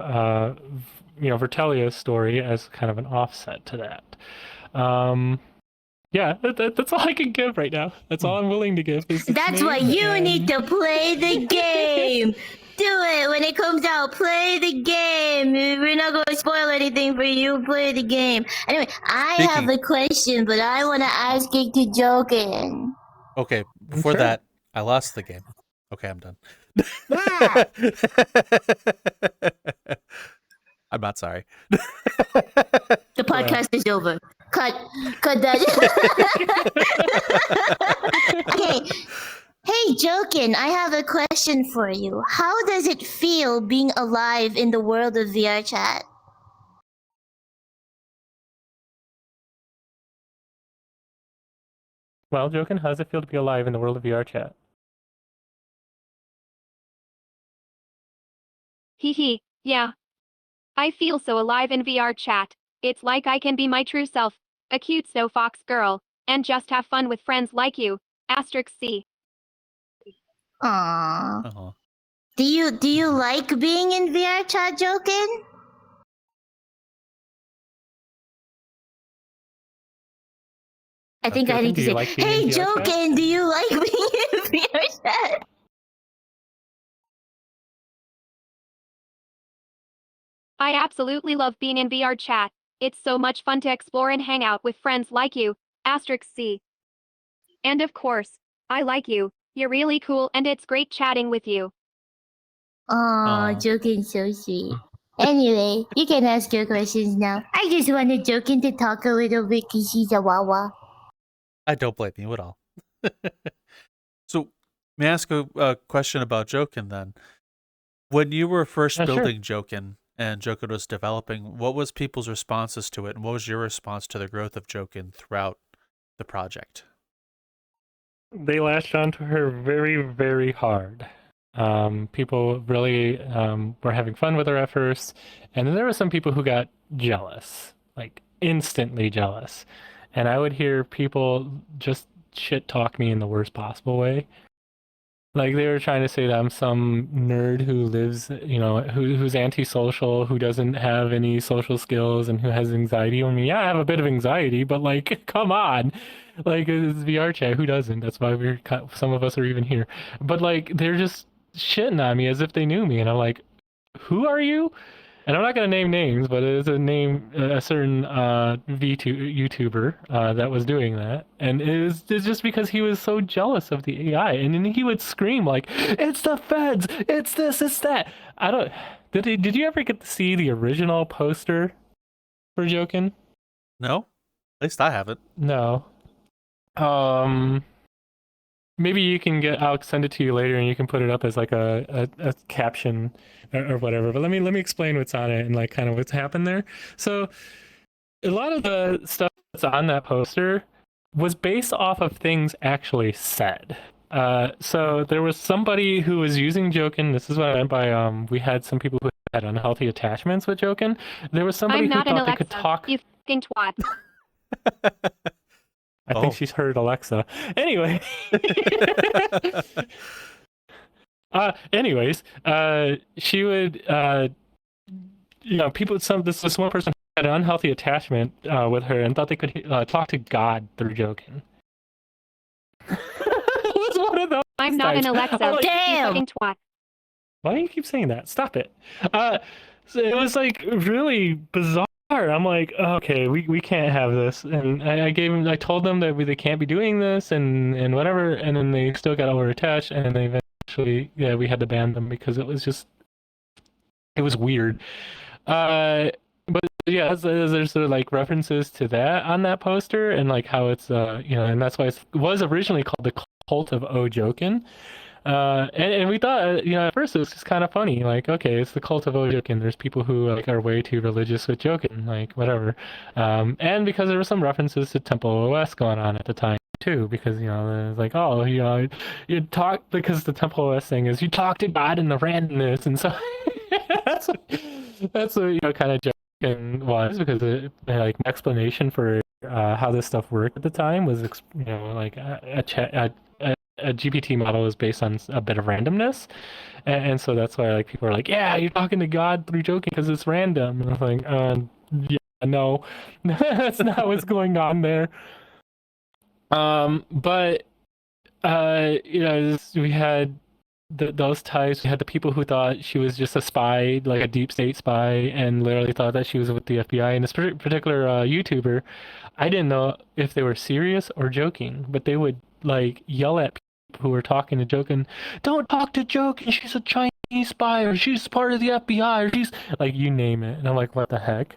Virtellia's story as kind of an offset to that. Yeah, that's all I can give right now. That's all I'm willing to give. That's why you need to play the game. Do it when it comes out. Play the game. We're not going to spoil anything for you. Play the game. Anyway, I have a question, but I want to ask it to Joken. Okay, before Sure. that, I lost the game. Okay, I'm done. Ah. I'm not sorry. The podcast is over. Cut that. Okay. Hey, Joken, I have a question for you. How does it feel being alive in the world of VRChat? Well, Joken, how does it feel to be alive in the world of VRChat? Hee, yeah. I feel so alive in VR chat. It's like I can be my true self, a cute so fox girl, and just have fun with friends like you. Asterisk C. Aww. Uh-huh. Do you like being in VRChat, Joken? I think I Joken, need do to you say, like being hey, in VRChat? Joken, do you like being in VRChat? I absolutely love being in VR chat. It's so much fun to explore and hang out with friends like you. Asterisk C. And of course, I like you. You're really cool and it's great chatting with you. Aw, Aw. Joken's so sweet. Anyway, you can ask your questions now. I just wanted Joken to talk a little bit because she's a wawa. I don't blame you at all. So, may I ask a question about Joken then? When you were first Sure. building Joken and Joken was developing, what was people's responses to it, and what was your response to the growth of Joken throughout the project? They latched onto her very, very hard. People really were having fun with her at first, and then there were some people who got jealous, like instantly jealous. And I would hear people just shit talk me in the worst possible way. Like they were trying to say that I'm some nerd who lives, who's antisocial, who doesn't have any social skills, and who has anxiety. I mean, yeah, I have a bit of anxiety, but like, come on, like it's VR chat. Who doesn't? That's why some of us are even here. But like, they're just shitting on me as if they knew me, and I'm like, who are you? And I'm not gonna name names, but it is a certain YouTuber that was doing that, and it's just because he was so jealous of the AI, and then he would scream like, "It's the feds! It's this! It's that!" I don't. Did you ever get to see the original poster for Joken? No? At least I haven't. No. Maybe you can I'll send it to you later, and you can put it up as like a caption or whatever. But let me explain what's on it and like kind of what's happened there. So a lot of the stuff that's on that poster was based off of things actually said. So there was somebody who was using Joken. This is what I meant by we had some people who had unhealthy attachments with Joken. There was somebody I'm who not an thought they Alexa, could talk. you fucking twat. I think she's heard Alexa. Anyway. Anyways, she would, this one person had an unhealthy attachment with her and thought they could talk to God through Joken. It was one of those I'm not an types. Alexa, I'm like, you Damn! fucking twat. why do you keep saying that? Stop it. So it was like really bizarre. I'm like, okay, we can't have this, and I told them that they can't be doing this and whatever, and then they still got overattached, and then they eventually, yeah, we had to ban them because it was weird. But yeah, there's sort of like references to that on that poster, and like how it's and that's why it was originally called the Cult of Joken. And we thought, at first it was just kind of funny. Like, okay, it's the cult of Joken. There's people who like are way too religious with Joken, like whatever. And because there were some references to Temple OS going on at the time too, because it's like, oh, you talk because the Temple OS thing is you talk to God in the randomness, and so that's what kind of Joken was, because like my explanation for how this stuff worked at the time was like a GPT model is based on a bit of randomness, and so that's why like people are like, yeah, you're talking to God through Joken because it's random. And I'm like, yeah, no, that's not what's going on there. But we had those types. We had the people who thought she was just a spy, like a deep state spy, and literally thought that she was with the FBI. And this particular YouTuber, I didn't know if they were serious or joking, but they would like yell at people who were talking to Joken, "Don't talk to Joken. She's a Chinese spy, or she's part of the FBI, or she's like you name it." And I'm like, what the heck?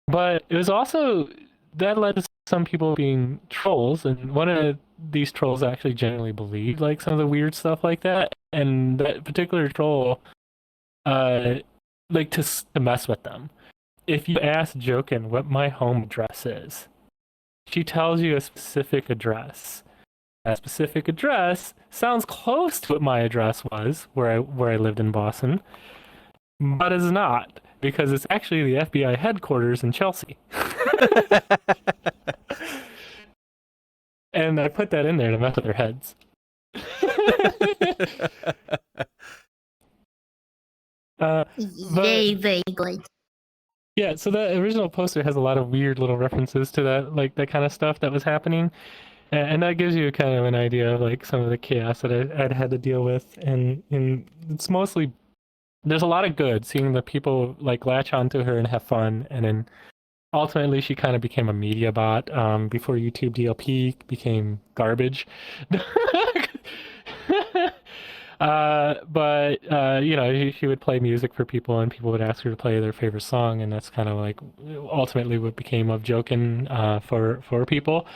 But it was also that led to some people being trolls, and one of these trolls actually genuinely believed like some of the weird stuff like that, and that particular troll, like to mess with them. If you ask Joken what my home address is, she tells you a specific address. That specific address sounds close to what my address was, where I lived in Boston, but is not, because it's actually the FBI headquarters in Chelsea. And I put that in there to mess with their heads. Very, very good. Yeah, so the original poster has a lot of weird little references to that, like that kind of stuff that was happening, and that gives you kind of an idea of like some of the chaos that I'd had to deal with, and it's mostly there's a lot of good seeing the people like latch onto her and have fun, and then ultimately she kind of became a media bot before YouTube DLP became garbage. But you know, she would play music for people, and people would ask her to play their favorite song, and that's kind of like ultimately what became of Joken for people.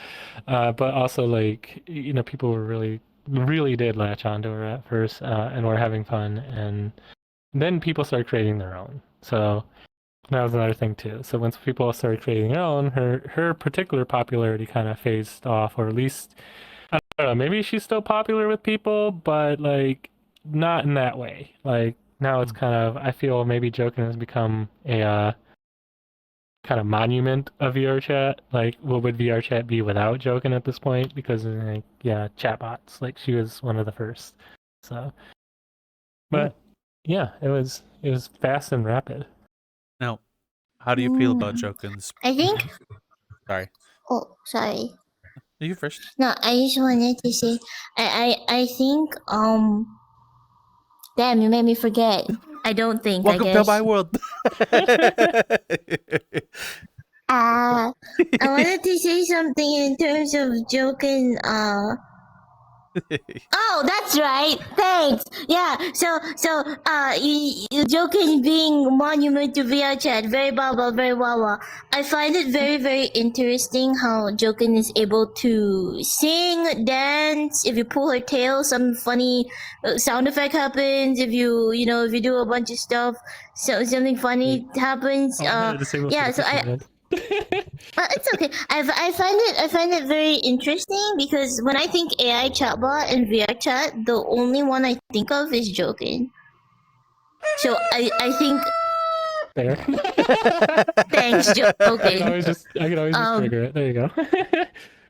But also like you know, people were really did latch onto her at first, and were having fun, and then people started creating their own. So that was another thing too. So once people started creating their own, her particular popularity kind of phased off, or at least I don't know, maybe she's still popular with people, but like not in that way. Like now it's kind of, I feel maybe Joken has become a kind of monument of VRChat. Like what would VRChat be without Joken at this point? Because like yeah, chatbots. Like she was one of the first. So, but yeah, it was fast and rapid. Now, how do you feel about Joken's? I think. Sorry. Oh, sorry. You first. No, I just wanted to say, I think, damn, you made me forget. I don't think, Welcome I guess. to my world. I wanted to say something in terms of Joken, Oh, that's right. Thanks. Yeah. So, Joken being monument to VRChat, very blah, very wawa. I find it very, very interesting how Joken is able to sing, dance. If you pull her tail, some funny sound effect happens. If you do a bunch of stuff, so something funny happens. Yeah. So it's okay. I find it very interesting because when I think AI chatbot and VR chat, the only one I think of is Joken. So I think. There. Thanks, Joken. I can always just trigger it. There you go.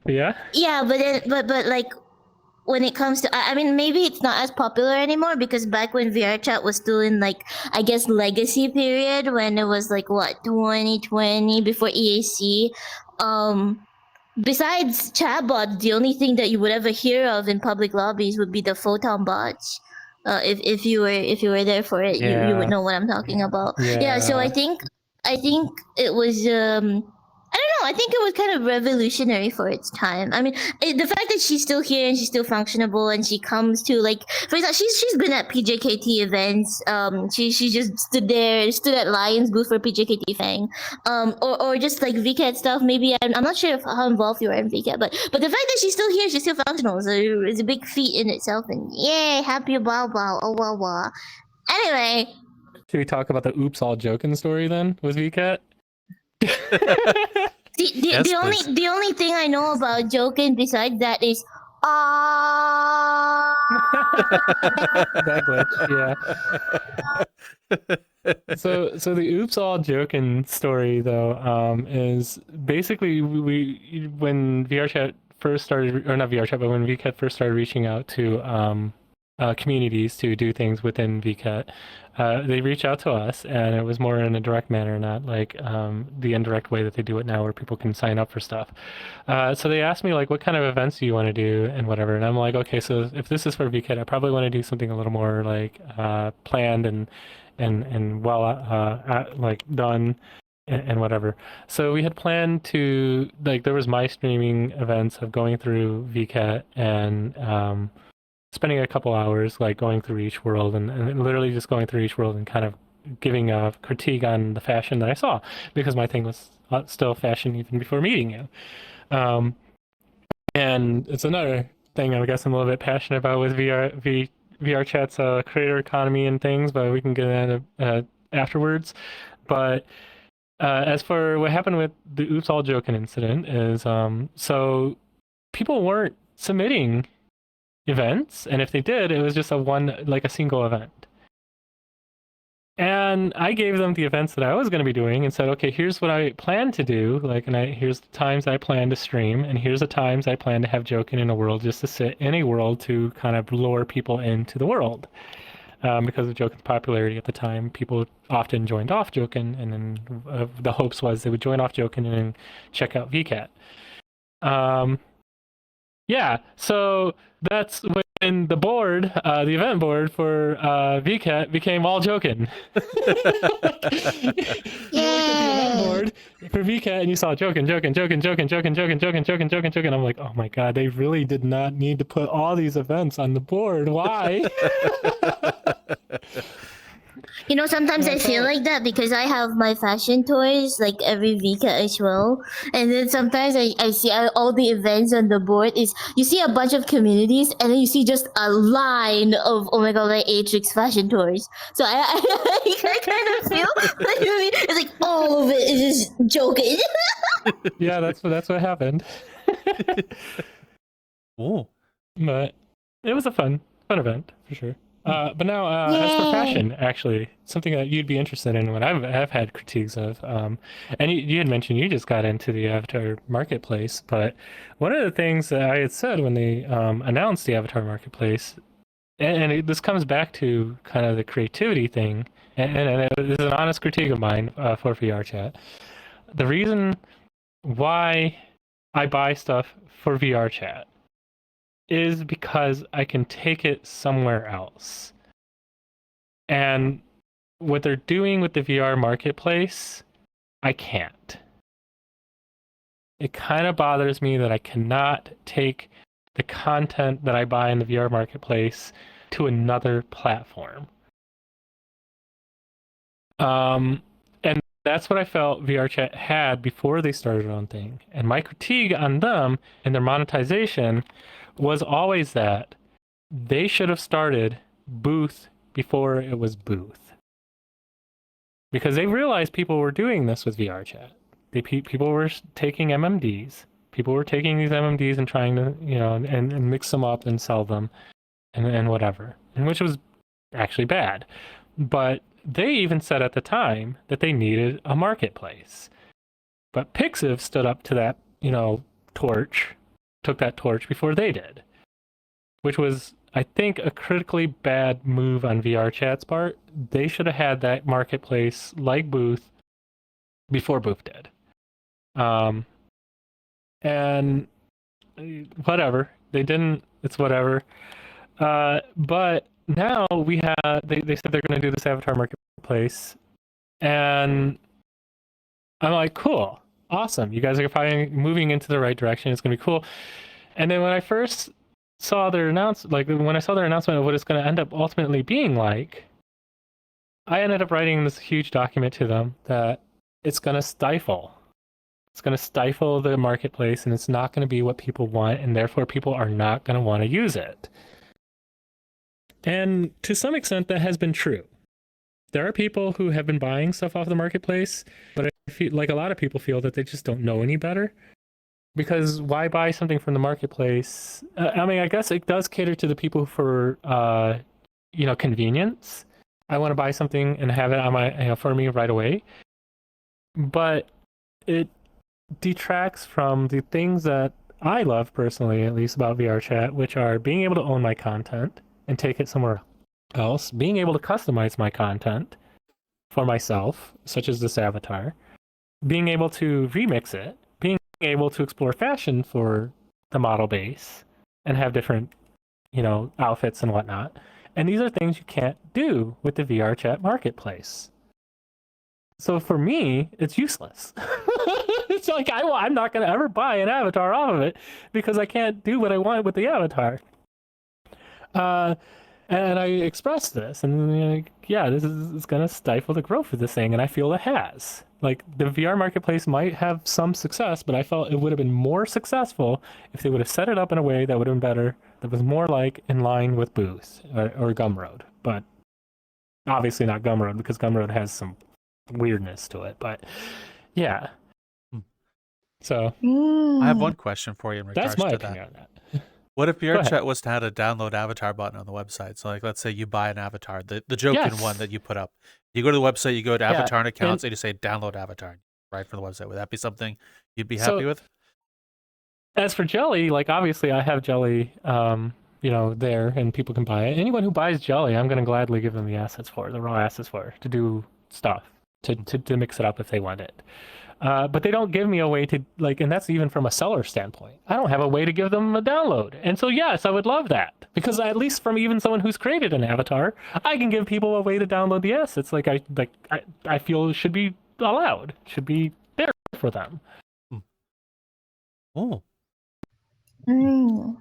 But yeah. Yeah, but like when it comes to, I mean, maybe it's not as popular anymore because back when VRChat was still in like, I guess, legacy period when it was like what 2020 before EAC. Besides chatbots, the only thing that you would ever hear of in public lobbies would be the photon bots. If you were there for it, you would know what I'm talking about. Yeah. So I think it was I don't know. I think it was kind of revolutionary for its time. I mean, the fact that she's still here and she's still functionable and she comes to like, for example, she's been at PJKT events. She just stood at Lion's booth for PJKT Fang. Or just like VCAT stuff. Maybe I'm not sure how involved you are in VCAT, but the fact that she's still here, she's still functional, so it's a big feat in itself. And yay, happy wow wow, oh wow wow. Anyway, should we talk about the oops all Joken story then with VCAT? The only thing I know about Joken besides that is that glitch, yeah. So the oops all Joken story though is basically we when VRChat first started, or not VRChat, but when VCAT first started reaching out to communities to do things within VCAT. They reach out to us, and it was more in a direct manner, not like the indirect way that they do it now, where people can sign up for stuff. So they asked me like, what kind of events do you want to do and whatever, and I'm like, okay, so if this is for VCAT, I probably want to do something a little more like planned and well like done and whatever. So we had planned to like there was my streaming events of going through VCAT and spending a couple hours like going through each world and literally just going through each world and kind of giving a critique on the fashion that I saw, because my thing was still fashion even before meeting you. And it's another thing I guess I'm a little bit passionate about with VRChat's creator economy and things, but we can get into that afterwards. But as for what happened with the Oops All Joken incident is so people weren't submitting events, and if they did, it was just a single event. And I gave them the events that I was going to be doing and said, okay, here's what I plan to do, here's the times I plan to stream, and here's the times I plan to have Joken in a world, just to sit in a world to kind of lure people into the world. Because of Joken's popularity at the time, people often joined off Joken, and then the hopes was they would join off Joken and then check out VCAT. Yeah, so that's when the board, the event board for VCAT became all Joken. You looked at the event board for VCAT and you saw Joken. I'm like, oh my god, they really did not need to put all these events on the board. Why? Sometimes I feel like that because I have my fashion tours like every week as well. And then sometimes I see all the events on the board is you see a bunch of communities and then you see just a line of, oh my god, like Atrix fashion tours. So I kind of feel like it's like all of it is just joking. Yeah, that's what happened. Oh. But it was a fun event for sure. But now, as for fashion, actually, something that you'd be interested in, what I've had critiques of, and you had mentioned you just got into the Avatar Marketplace, but one of the things that I had said when they announced the Avatar Marketplace, this comes back to kind of the creativity thing, and this is an honest critique of mine for VRChat. The reason why I buy stuff for VRChat is because I can take it somewhere else. And what they're doing with the VR marketplace, I can't. It kind of bothers me that I cannot take the content that I buy in the VR marketplace to another platform. And that's what I felt VRChat had before they started their own thing. And my critique on them and their monetization was always that they should have started booth before it was booth, because they realized people were doing this with VRChat. People were taking MMDs. People were taking these MMDs and trying to, and mix them up and sell them, and whatever, and which was actually bad. But they even said at the time that they needed a marketplace. But Pixiv stood up to that, took that torch before they did, which was, I think, a critically bad move on VRChat's part. They should have had that marketplace like Booth before Booth did. And whatever, they didn't. It's whatever. But now we have. They said they're going to do this Avatar marketplace, and I'm like, cool. Awesome. You guys are probably moving into the right direction. It's going to be cool. And then when I first saw their announcement of what it's going to end up ultimately being like, I ended up writing this huge document to them that it's going to stifle. It's going to stifle the marketplace, and it's not going to be what people want, and therefore people are not going to want to use it. And to some extent, that has been true. There are people who have been buying stuff off the marketplace, but I feel like a lot of people feel that they just don't know any better. Because why buy something from the marketplace? I guess it does cater to the people for, convenience. I want to buy something and have it on my, for me right away. But it detracts from the things that I love personally, at least about VRChat, which are being able to own my content, and take it somewhere else, being able to customize my content for myself, such as this avatar, being able to remix it, being able to explore fashion for the model base and have different, outfits and whatnot. And these are things you can't do with the VRChat marketplace. So for me, it's useless. It's like I'm not going to ever buy an avatar off of it because I can't do what I want with the avatar. And I expressed this, and this is going to stifle the growth of this thing, and I feel it has. Like, the VR marketplace might have some success, but I felt it would have been more successful if they would have set it up in a way that would have been better, that was more like in line with Boost or Gumroad. But obviously not Gumroad, because Gumroad has some weirdness to it. But yeah. So I have one question for you in regards that's my to opinion that. on that. What if VRChat was to have a download avatar button on the website? So, like, let's say you buy an avatar, the Joken one that you put up. You go to the website, you go to avatar and accounts, and you say download avatar right from the website. Would that be something you'd be happy with? As for Jelly, like, obviously I have Jelly, there, and people can buy it. Anyone who buys Jelly, I'm going to gladly give them the assets for, the raw assets for, to do stuff, to mix it up if they want it. But they don't give me a way to, and that's even from a seller standpoint. I don't have a way to give them a download. And so, yes, I would love that. Because at least from even someone who's created an avatar, I can give people a way to download the assets. I feel it should be allowed, should be there for them. Oh. Mm.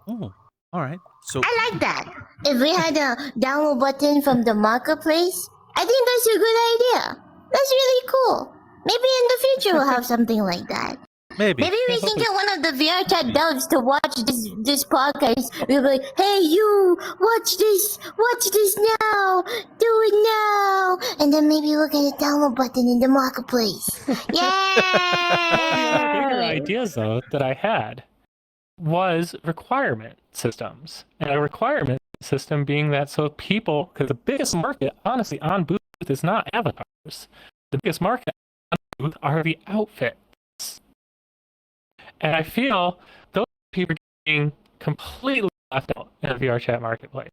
Oh. All right. So I like that. If we had a download button from the marketplace, I think that's a good idea. That's really cool. Maybe in the future we'll have something like that. Maybe we can get one of the VRChat devs to watch this podcast. We'll be like, hey, you, watch this now, do it now. And then maybe we'll get a download button in the marketplace. One of the bigger Yeah! ideas, though, that I had was requirement systems. And a requirement system being that so people, because the biggest market, honestly, on Booth is not avatars. The biggest market on Booth are the outfits. And I feel those people are getting completely left out in the VRChat marketplace.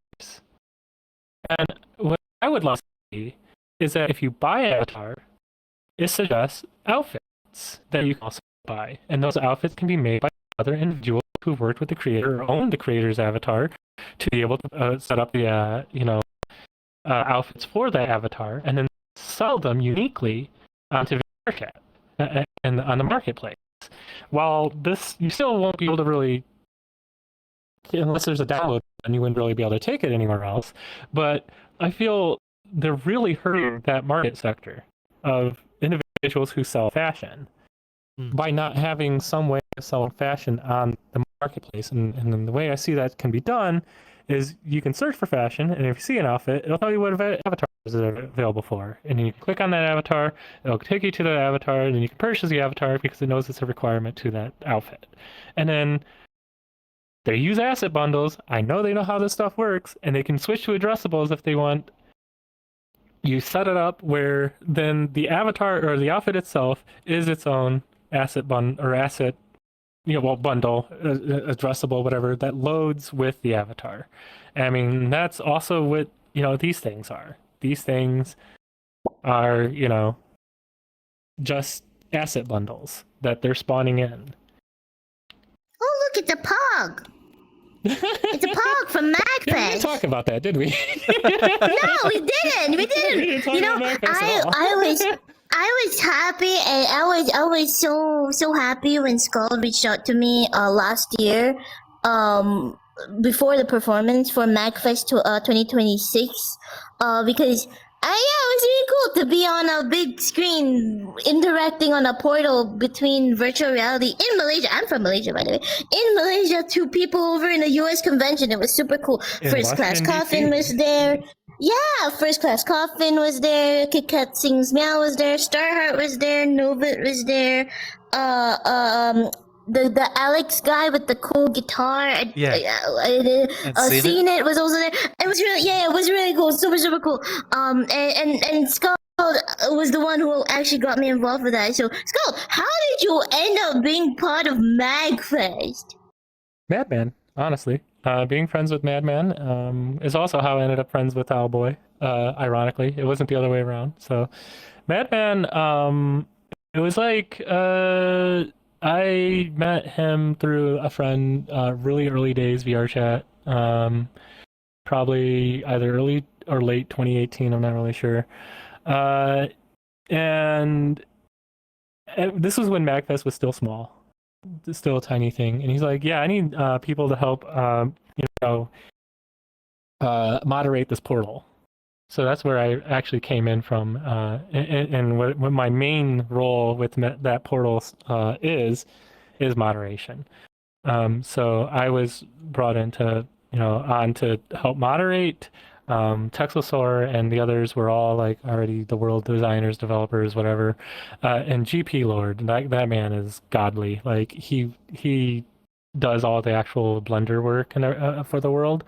And what I would love to see is that if you buy an avatar, it suggests outfits that you can also buy. And those outfits can be made by other individuals who worked with the creator or owned the creator's avatar to be able to set up the, outfits for that avatar and then sell them uniquely onto VRChat and on the marketplace. While this, you still won't be able to really, unless there's a download, and you wouldn't really be able to take it anywhere else. But I feel they're really hurting that market sector of individuals who sell fashion by not having some way of selling fashion on the marketplace. And then the way I see that can be done is you can search for fashion, and if you see an outfit, it'll tell you what avatars are available for. And then you can click on that avatar, it'll take you to the avatar, and then you can purchase the avatar because it knows it's a requirement to that outfit. And then they use asset bundles. I know they know how this stuff works, and they can switch to addressables if they want. You set it up where then the avatar or the outfit itself is its own asset bundle or asset bundle, addressable, whatever, that loads with the avatar. I mean, that's also what, these things are. These things are, just asset bundles that they're spawning in. Oh, look, it's a pug. It's a pug from Magfest. Yeah, we didn't talk about that, did we? No, we didn't. We didn't. I was happy, and I was so happy when Skuld reached out to me last year, before the performance for Magfest 2026, because it was really cool to be on a big screen interacting on a portal between virtual reality in Malaysia. I'm from Malaysia, by the way. In Malaysia, to people over in the US convention. It was super cool. First Class Coffin was there. Yeah, First Class Coffin was there. Kit Kat Sings Meow was there. Starheart was there. Novit was there. The Alex guy with the cool guitar. Seen it was also there. It was really cool. Super cool. And Skuld was the one who actually got me involved with that. So Skuld, how did you end up being part of Magfest? Madman, honestly. being friends with Madman is also how I ended up friends with Owlboy. Ironically, it wasn't the other way around. So Madman, it was like I met him through a friend, really early days VRChat. Probably either early or late 2018. I'm not really sure. Uh, and this was when Magfest was still small, still a tiny thing. And he's like, "Yeah, I need people to help, you know, moderate this portal." So that's where I actually came in from, and what my main role with that portal is moderation. So I was brought into, on to help moderate. Texlosaur and the others were all like already the world designers, developers, whatever. And GP Lord, that man is godly. Like he does all the actual Blender work and for the world.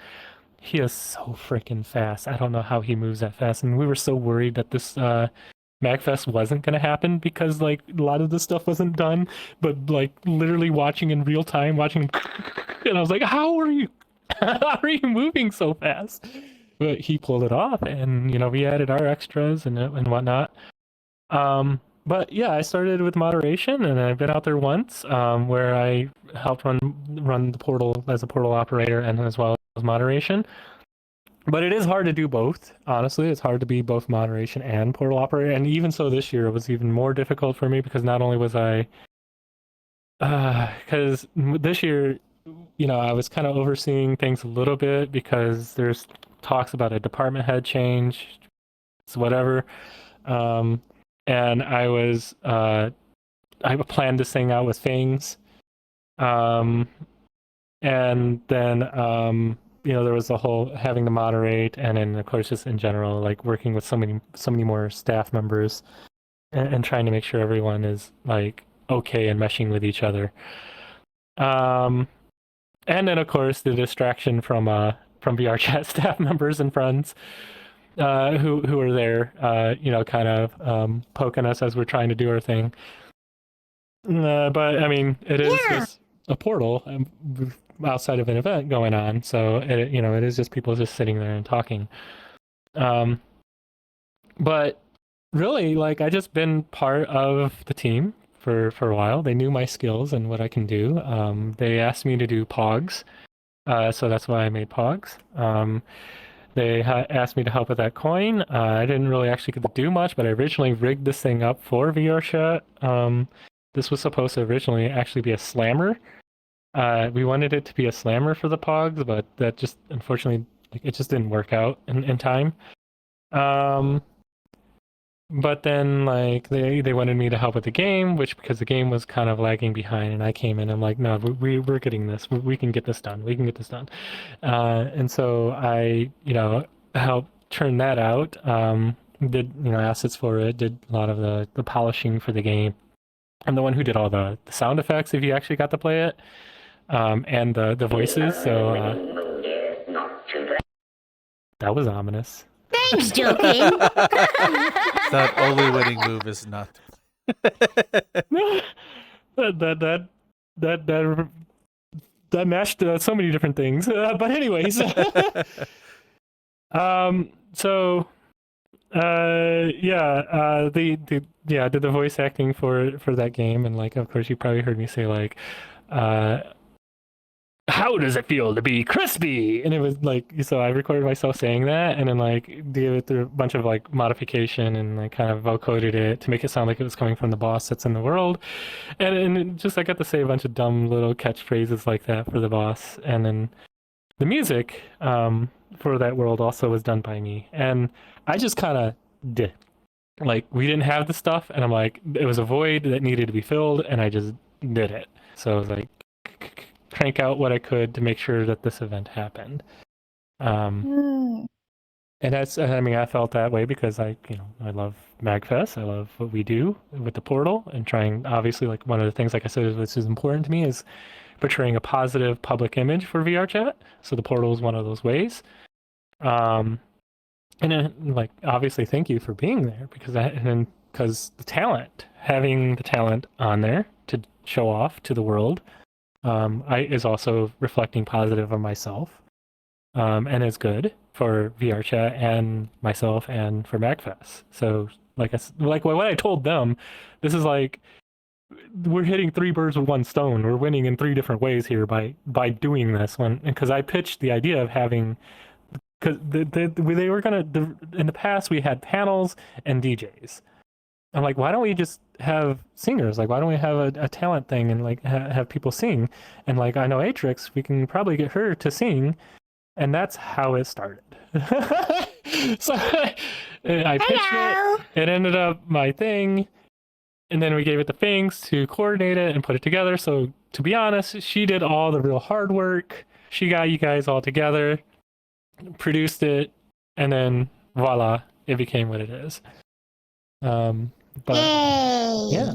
He is so freaking fast. I don't know how he moves that fast. And we were so worried that this Magfest wasn't going to happen because like a lot of the stuff wasn't done, but like literally watching in real time, watching him, and I was like, how are you moving so fast? But he pulled it off, and we added our extras and whatnot. But yeah, I started with moderation, and I've been out there once, where I helped run the portal as a portal operator and as well as moderation. But it is hard to do both. Honestly, it's hard to be both moderation and portal operator. And even so, this year it was even more difficult for me because not only was I, because this year, I was kind of overseeing things a little bit because there's talks about a department head change, whatever. And I planned this thing out with things. And then, there was the whole having to moderate, and then of course just in general, like working with so many more staff members, and trying to make sure everyone is like okay and meshing with each other. And then of course the distraction from VRChat staff members and friends, who are there, kind of poking us as we're trying to do our thing. But I mean, it is just a portal outside of an event going on, so it is just people just sitting there and talking. But really, like, I just been part of the team for a while. They knew my skills and what I can do. They asked me to do pogs, so that's why I made pogs. They asked me to help with that coin. I didn't really actually get to do much, but I originally rigged this thing up for VRChat. This was supposed to originally actually be a slammer. We wanted it to be a slammer for the pogs, but that just unfortunately, like, it just didn't work out in time. But then, like, they wanted me to help with the game, because the game was kind of lagging behind, and I came in and I'm like, no, we're getting this. We can get this done. We can get this done. And so I, helped turn that out. Did, assets for it, did a lot of the polishing for the game. I'm the one who did all the sound effects if you actually got to play it, and the voices. So that was ominous. Thanks, Joken. That only winning move is not. that matched so many different things. But anyways, so. I did the voice acting for that game, and like, of course, you probably heard me say like, how does it feel to be crispy? And it was like, so I recorded myself saying that, and then like gave it through a bunch of like modification, and like kind of vocoded it to make it sound like it was coming from the boss that's in the world, and just I got to say a bunch of dumb little catchphrases like that for the boss, and then the music for that world also was done by me, and I just kind of did. Like, we didn't have the stuff, and I'm like, it was a void that needed to be filled, and I just did it. So I was like, crank out what I could to make sure that this event happened. And that's, I mean, I felt that way because I love Magfest. I love what we do with the portal, and trying, obviously, like, one of the things, like I said, which is important to me is portraying a positive public image for VRChat. So the portal is one of those ways. And then, like, obviously, thank you for being there, because having the talent on there to show off to the world is also reflecting positive on myself, and is good for VRChat and myself and for Magfest. So like what I told them, this is like we're hitting three birds with one stone. We're winning in three different ways here by doing this one. Because I pitched the idea of having, because they were gonna in the past we had panels and DJs. I'm like, why don't we just have singers? Like, why don't we have a talent thing and like have people sing? And like, I know Atrix, we can probably get her to sing, and that's how it started. So I pitched it. It ended up my thing, and then we gave it to Finks to coordinate it and put it together. So to be honest, she did all the real hard work. She got you guys all together, produced it, and then voila, it became what it is. But Yay! yeah.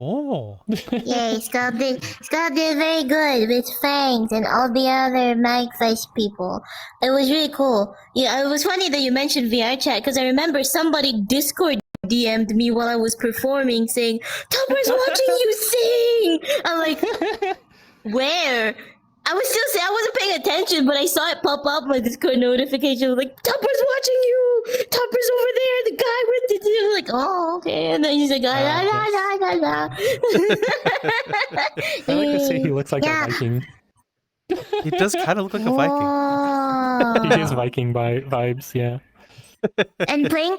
Oh. Yay! Skuld did very good with Fangs and all the other Magfest people. It was really cool. Yeah, it was funny that you mentioned VRChat because I remember somebody Discord DM'd me while I was performing saying, "Topper's watching you sing." I'm like, where? I wasn't paying attention, but I saw it pop up my Discord notification. Like, Topper's watching you. Topper's over there. The guy with the. I'm like, oh, okay. And then he's like, la la la la la. I like to say he looks like a Viking. He does kind of look like a Viking. He is Viking vibes, yeah. And playing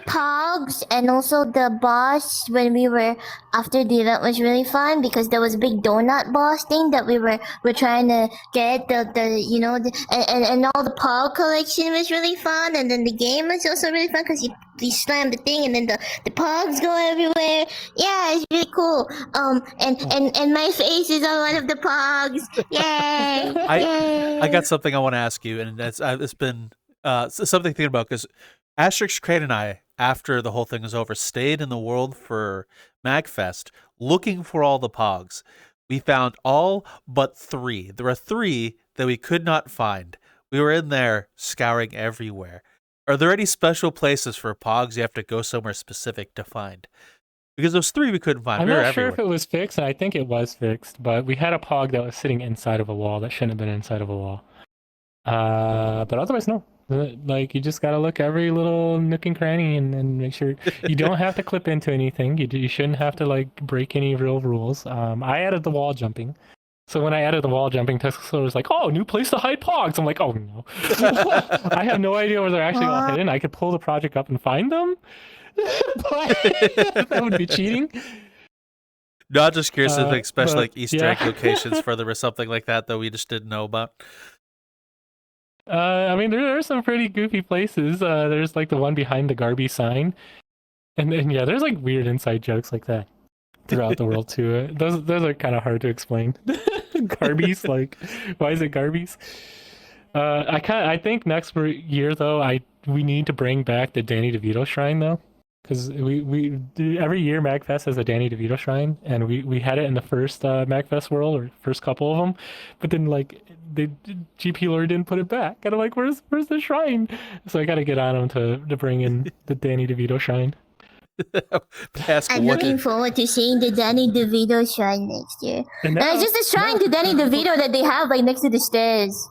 Pogs and also the boss when we were after the event was really fun because there was a big donut boss thing that we're trying to get and all the Pog collection was really fun, and then the game was also really fun because you slam the thing and then the Pogs go everywhere. Yeah, it's really cool. And my face is on one of the Pogs. Yay! I got something I want to ask you, and it's been something to think about because Asterix, Crane, and I, after the whole thing was over, stayed in the world for Magfest looking for all the Pogs. We found all but 3. There are 3 that we could not find. We were in there scouring everywhere. Are there any special places for Pogs you have to go somewhere specific to find? Because those 3 we couldn't find. I'm we were not sure everywhere. if it was fixed, and I think it was fixed, but we had a Pog that was sitting inside of a wall that shouldn't have been inside of a wall. But otherwise, no. Like, you just gotta look every little nook and cranny and make sure you don't have to clip into anything. You shouldn't have to like break any real rules. I added the wall jumping. So when I added the wall jumping, Tesla was like, "Oh, new place to hide Pogs." I'm like, "Oh no." I have no idea where they're actually all hidden. I could pull the project up and find them, but that would be cheating. Not just curious, like, especially but, like Easter yeah. egg locations for them or something like that we just didn't know about. I mean, there are some pretty goofy places. There's like the one behind the Garby sign, and then yeah, there's like weird inside jokes like that throughout the world too. Those are kind of hard to explain. Garbies, like, why is it Garbies? I think next year though, we need to bring back the Danny DeVito shrine though, because we every year Magfest has a Danny DeVito shrine, and we had it in the first Magfest world or first couple of them, but then like GP Lord didn't put it back, and I'm like, where's the shrine? So I got to get on him to bring in the Danny DeVito shrine. I'm looking forward to seeing the Danny DeVito shrine next year. And it's just a shrine to Danny DeVito that they have like next to the stairs.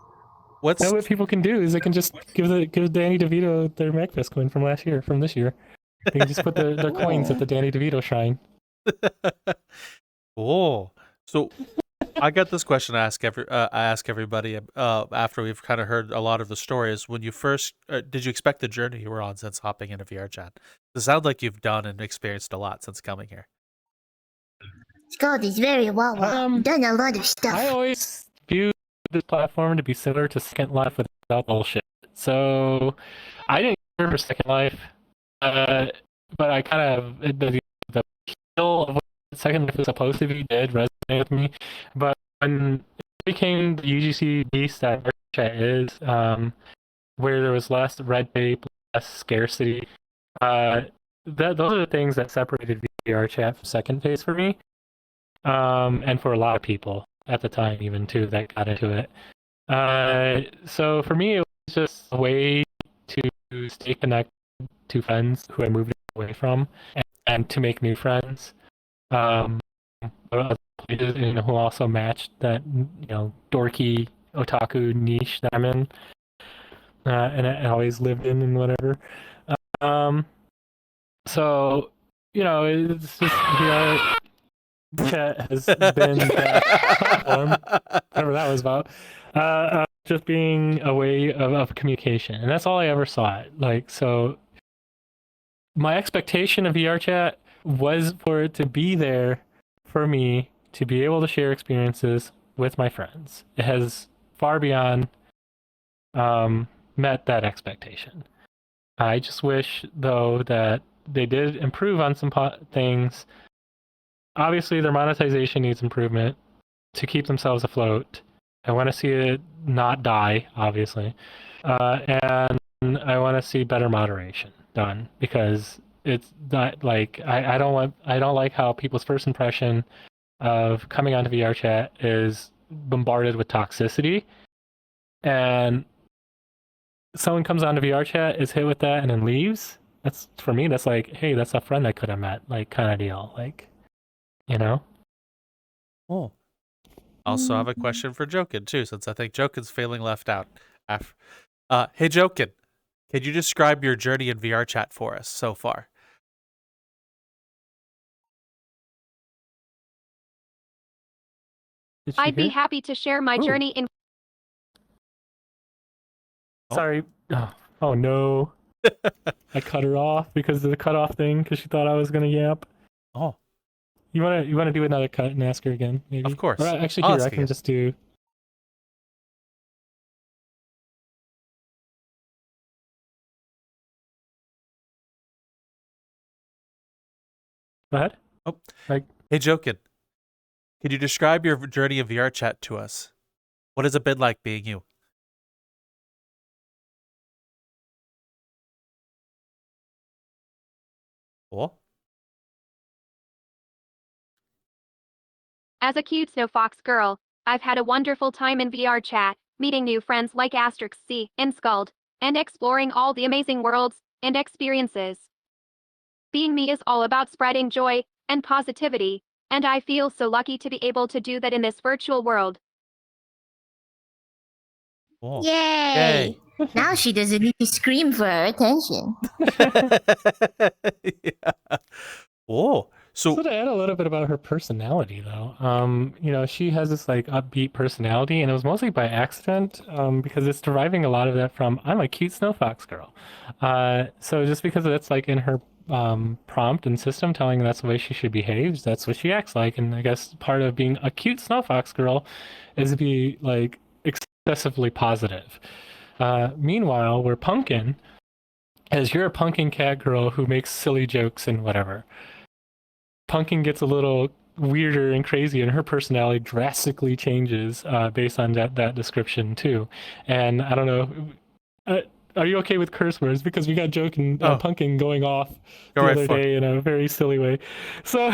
What people can do is they can just give Danny DeVito their Magfest coin from this year. They can just put their coins at the Danny DeVito shrine. Oh, so I got this question I ask everybody after we've kind of heard a lot of the stories. When you first did you expect the journey you were on since hopping into VRChat? It sounds like you've done and experienced a lot since coming here. Skuld is very well done a lot of stuff. I always view this platform to be similar to Second Life without bullshit. So I didn't care for Second Life, but I kind of the feel of what Second Life was supposed to be did resonate with me. But when it became the UGC beast that VRChat is, where there was less red tape, less scarcity, those are the things that separated VRChat from Second Phase for me, and for a lot of people at the time even too that got into it. So for me, it was just a way to stay connected to friends who I moved away from, and to make new friends. Other who also matched that dorky otaku niche that I'm in, and I always lived in and whatever. So it's just VRChat has been that platform, whatever that was about, just being a way of communication, and that's all I ever saw it like. So my expectation of VRChat was for it to be there for me to be able to share experiences with my friends. It has far beyond met that expectation. I just wish, though, that they did improve on some things. Obviously, their monetization needs improvement to keep themselves afloat. I want to see it not die, obviously, and I want to see better moderation done, because it's not like I don't like how people's first impression of coming onto VRChat is bombarded with toxicity, and someone comes onto VRChat, is hit with that, and then leaves. That's, for me, that's like, hey, that's a friend I could have met, like, kind of deal, like, Oh. Also have a question for Joken too, since I think Joken's feeling left out. Hey Joken, can you describe your journey in VRChat for us so far? I'd be happy to share my journey in. Sorry. Oh no. I cut her off because of the cutoff thing, because she thought I was gonna yap. Oh. You wanna do another cut and ask her again, maybe? Of course. Or actually, here I can just do. Go ahead. Oh. Hey Joken, can you describe your journey of VRChat to us? What has it been like being you? Cool. As a cute snow fox girl, I've had a wonderful time in VRChat, meeting new friends like *C and Skuld, and exploring all the amazing worlds and experiences. Being me is all about spreading joy and positivity, and I feel so lucky to be able to do that in this virtual world. Cool. Yay! Now she doesn't need to scream for our attention. Yeah. Oh, so to add a little bit about her personality, though, she has this like upbeat personality, and it was mostly by accident, because it's deriving a lot of that from I'm a cute snow fox girl. So just because that's like in her prompt and system telling that's the way she should behave, that's what she acts like. And I guess part of being a cute snow fox girl is to be like excessively positive. Meanwhile, we're Pumpkin, as you're a pumpkin cat girl who makes silly jokes and whatever. Pumpkin gets a little weirder and crazy, and her personality drastically changes based on that description too. And I don't know, are you okay with curse words? Because we got Joken Pumpkin going off the other day in a very silly way. So,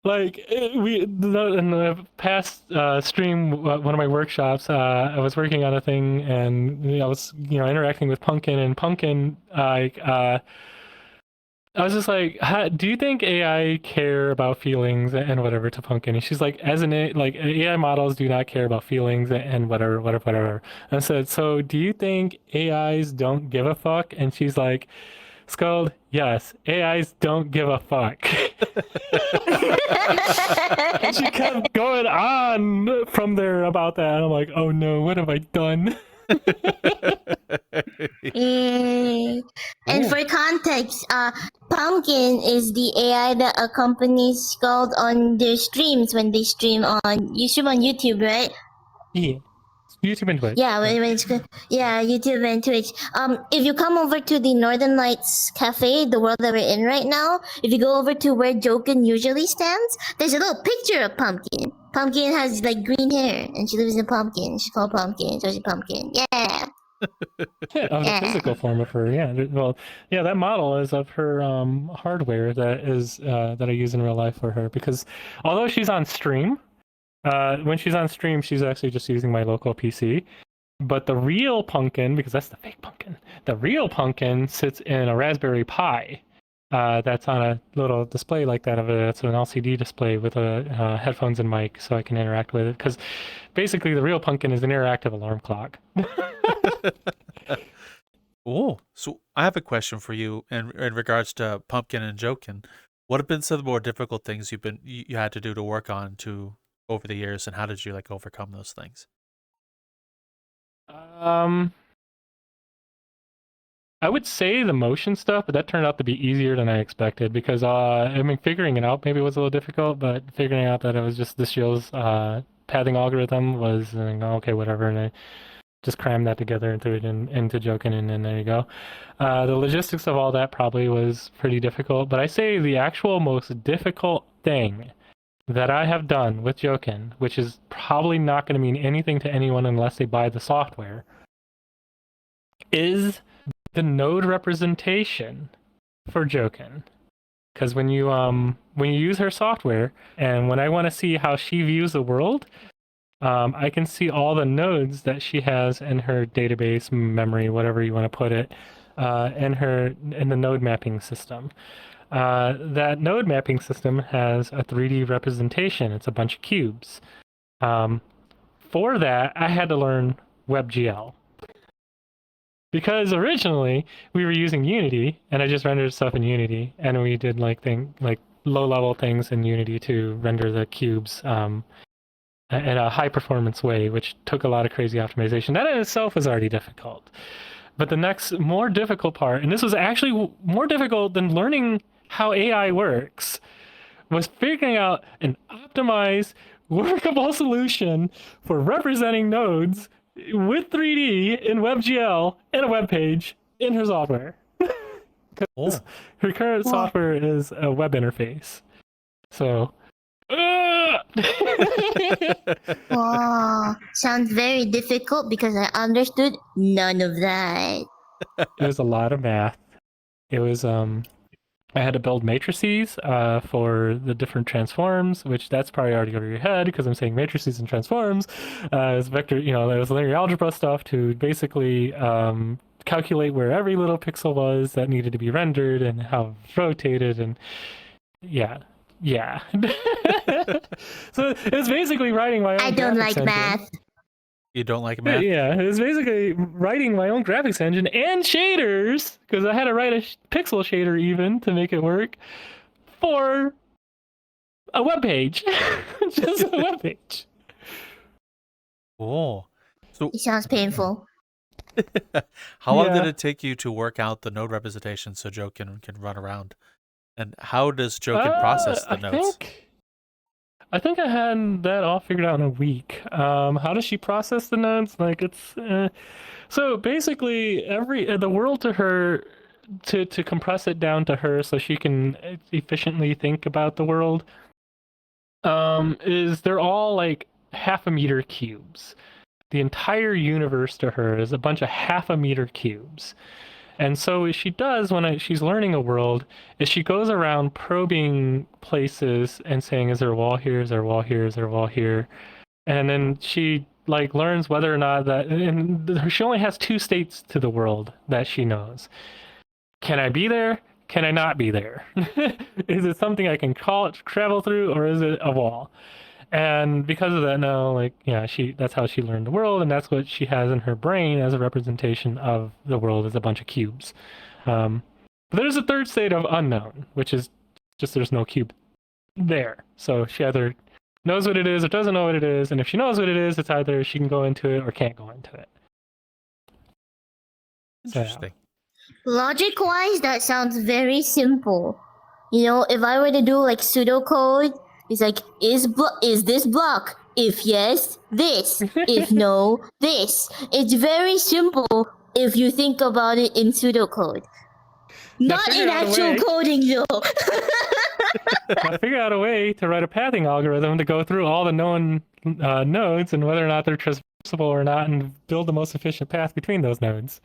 like, in the past stream, one of my workshops, I was working on a thing, and I was interacting with Pumpkin, and Pumpkin I was just like, do you think AI care about feelings and whatever to Pumpkin? And she's like, AI models do not care about feelings and whatever. And I said, so do you think AIs don't give a fuck? And she's like, Skuld, yes, AIs don't give a fuck. And she kept going on from there about that. And I'm like, oh no, what have I done? And for context, Pumpkin is the AI that accompanies Skuld on their streams when they stream on YouTube, right? Yeah. YouTube and Twitch. Yeah, when it's good. Yeah, YouTube and Twitch. If you come over to the Northern Lights Cafe, the world that we're in right now, if you go over to where Joken usually stands, there's a little picture of Pumpkin. Pumpkin has like green hair, and she lives in Pumpkin. She's called Pumpkin, so she's Pumpkin. Yeah. The physical form of her, yeah. Well, yeah, that model is of her hardware that I use in real life for her, because although she's on stream, when she's on stream, she's actually just using my local PC. But the real Pumpkin, because that's the fake Pumpkin, the real Pumpkin sits in a Raspberry Pi, that's on a little display like that of it's an LCD display with headphones and mic, so I can interact with it. Because basically, the real Pumpkin is an interactive alarm clock. Oh, so I have a question for you in regards to Pumpkin and Joken. What have been some of the more difficult things you had to do to work on over the years, and how did you like overcome those things? I would say the motion stuff, but that turned out to be easier than I expected because I mean, figuring it out maybe was a little difficult, but figuring out that it was just the Shield's pathing algorithm was okay, whatever, and I just crammed that together and threw it into Joken, and then there you go. The logistics of all that probably was pretty difficult, but I say the actual most difficult thing that I have done with Joken, which is probably not going to mean anything to anyone unless they buy the software, is the node representation for Joken. Because when you use her software, and when I want to see how she views the world, I can see all the nodes that she has in her database, memory, whatever you want to put it, in the node mapping system. That node mapping system has a 3D representation. It's a bunch of cubes. For that, I had to learn WebGL. Because originally we were using Unity, and I just rendered stuff in Unity, and we did like low-level things in Unity to render the cubes in a high-performance way, which took a lot of crazy optimization. That in itself was already difficult. But the next more difficult part, and this was actually more difficult than learning how AI works, was figuring out an optimized, workable solution for representing nodes with 3D in WebGL in a web page in her software. Because her current software is a web interface. So. Wow, sounds very difficult because I understood none of that. It was a lot of math. It was I had to build matrices for the different transforms, which that's probably already over your head because I'm saying matrices and transforms. It's vector, there was linear algebra stuff to basically calculate where every little pixel was that needed to be rendered and how it rotated, and yeah. So it's basically writing my own. I don't like engine. math. You don't like math? Yeah, it was basically writing my own graphics engine and shaders, because I had to write a pixel shader even to make it work for a web page. Just a web page. Cool. So It sounds painful. how long did Yeah. it take you to work out the node representation so Joken can run around? And how does Joken process the nodes? I think I had that all figured out in a week. How does she process the nodes? Like it's so basically the world to her to compress it down to her so she can efficiently think about the world. Is they're all like half a meter cubes. The entire universe to her is a bunch of half a meter cubes. And so what she does when she's learning a world is she goes around probing places and saying, is there a wall here? Is there a wall here? Is there a wall here? And then she learns whether or not that, and she only has 2 states to the world that she knows. Can I be there? Can I not be there? Is it something I can travel through, or is it a wall? And because of that now, that's how she learned the world, and that's what she has in her brain as a representation of the world as a bunch of cubes. But there's a third state of unknown, which is just there's no cube there. So she either knows what it is or doesn't know what it is, and if she knows what it is, it's either she can go into it or can't go into it. Interesting. Logic-wise, that sounds very simple. If I were to do like pseudocode, it's like, is this block? If yes, this. If no, this. It's very simple if you think about it in pseudocode. Not in actual coding, though. Now figure out a way to write a pathing algorithm to go through all the known nodes and whether or not they're traversable or not, and build the most efficient path between those nodes.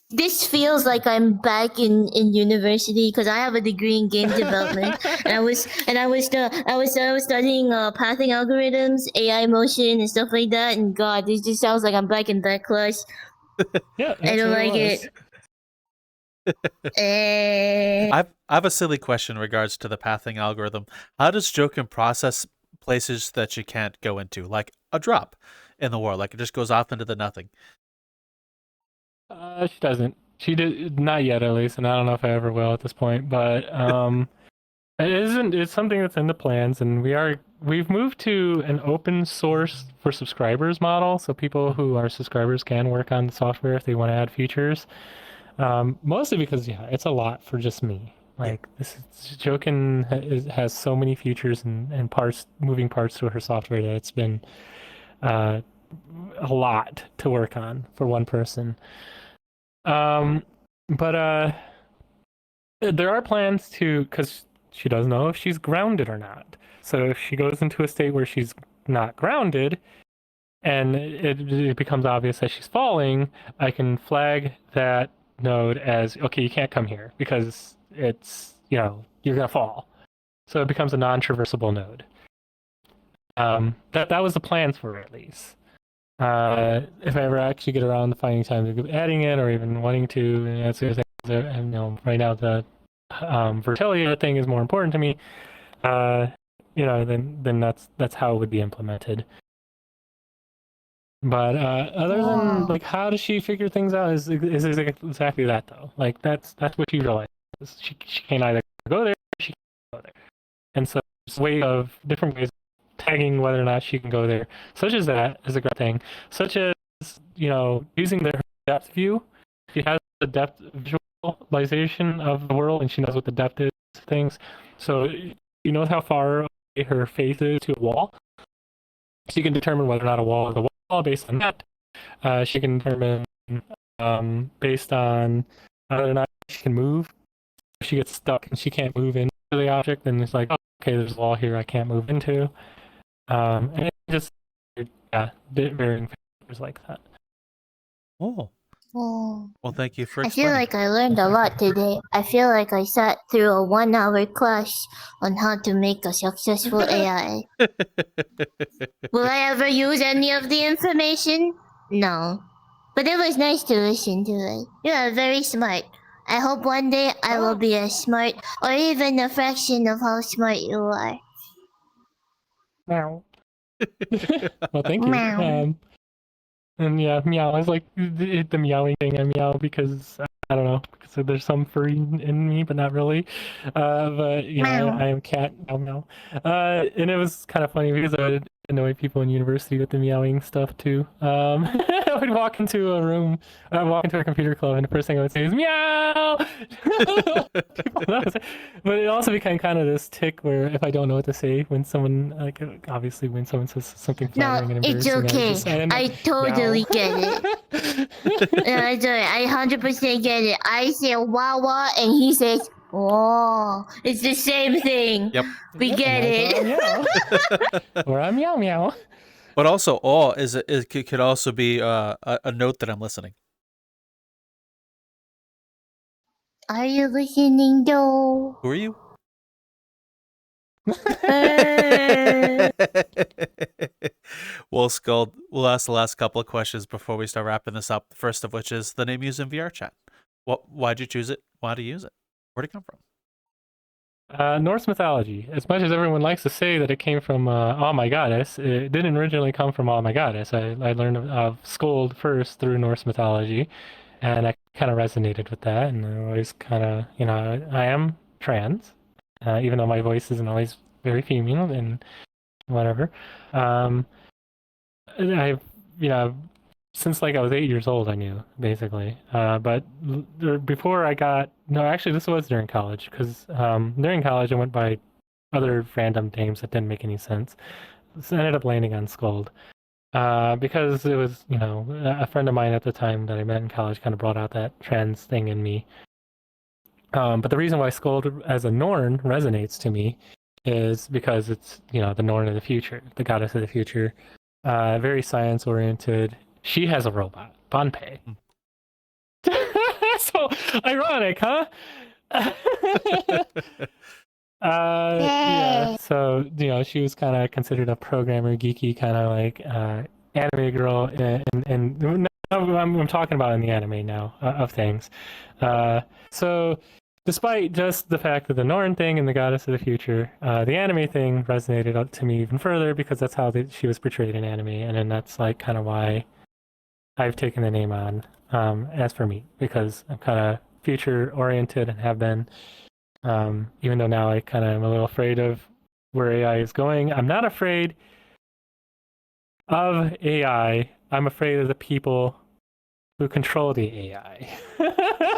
This feels like I'm back in university because I have a degree in game development, and I was studying pathing algorithms, AI motion, and stuff like that. And God, this just sounds like I'm back in that class. Yeah, I don't like it. Eh, I have a silly question in regards to the pathing algorithm. How does Joken process places that you can't go into, like a drop in the world, like it just goes off into the nothing? She doesn't. She did not yet, at least, and I don't know if I ever will at this point. But it isn't. It's something that's in the plans, and we've moved to an open source for subscribers model, so people who are subscribers can work on the software if they want to add features. Mostly because it's a lot for just me. Like Joken has so many features and parts, moving parts to her software that it's been uh, a lot to work on for one person. But there are plans to, because she doesn't know if she's grounded or not. So if she goes into a state where she's not grounded and it becomes obvious that she's falling, I can flag that node as, okay, you can't come here because it's, you're going to fall. So it becomes a non-traversable node. That was the plans for it, at least. If I ever actually get around to finding time to adding it or even wanting to, and that's the other thing. And, right now the Virtellia thing is more important to me. Then that's how it would be implemented. But other than like, how does she figure things out? Is exactly that though. Like that's what she realizes. She can't either go there, or she can't go there, and so there's different ways of tagging whether or not she can go there. Such as that is a great thing. Such as using the depth view. She has the depth visualization of the world, and she knows what the depth is of things. So she knows how far away her face is to a wall. She can determine whether or not a wall is a wall based on that. She can determine based on whether or not she can move. If she gets stuck and she can't move into the object, then it's like, oh, okay, there's a wall here I can't move into. And it just, varying factors like that. Oh, oh. well, thank you for I feel explaining. like I learned a lot today. I feel like I sat through a 1 hour class on how to make a successful AI. Will I ever use any of the information? No. But it was nice to listen to it. You are very smart. I hope one day I will be as smart or even a fraction of how smart you are. Meow. Well, thank you. Meow. And yeah, meow. I was like the meowing thing. I meow because I don't know. So there's some furry in me, but not really. But Meow. I am cat. Meow meow. And it was kind of funny because I would annoy people in university with the meowing stuff too. I would walk into a room, walk into a computer club, and the first thing I would say is meow. People know. But it also became kind of this tick where if I don't know what to say when someone obviously when someone says something flattering No, and it's embarrassing, okay. I totally get it. I 100% get it. I say wawa and he says oh. It's the same thing. Yep. We get it. Meow. Or a meow meow. But also, "oh" could also be a note that I'm listening. Are you listening though? Who are you? Well, Skuld, we'll ask the last couple of questions before we start wrapping this up. The first of which is the name used in VRChat. Why'd you choose it? Why do you use it? Where'd it come from? Norse mythology. As much as everyone likes to say that it came from Oh My Goddess, it didn't originally come from Oh My Goddess. I learned of Skuld first through Norse mythology, and I kind of resonated with that. And I always kind of, I am trans, even though my voice isn't always very female and whatever. I've, since like I was 8 years old, I knew basically. But before actually, this was during college because during college I went by other random names that didn't make any sense. So I ended up landing on Skuld because it was, a friend of mine at the time that I met in college kind of brought out that trans thing in me. But the reason why Skuld as a Norn resonates to me is because it's, the Norn of the future, the goddess of the future, very science oriented. She has a robot, Banpei. So ironic, huh? Yeah. So she was kind of considered a programmer, geeky kind of like anime girl, and I'm talking about in the anime now of things. So, despite just the fact that the Norn thing and the Goddess of the Future, the anime thing resonated to me even further because that's how she was portrayed in anime, and then that's like kind of why I've taken the name on as for me, because I'm kind of future oriented and have been. Even though now I kind of am a little afraid of where AI is going. I'm not afraid of AI. I'm afraid of the people who control the AI.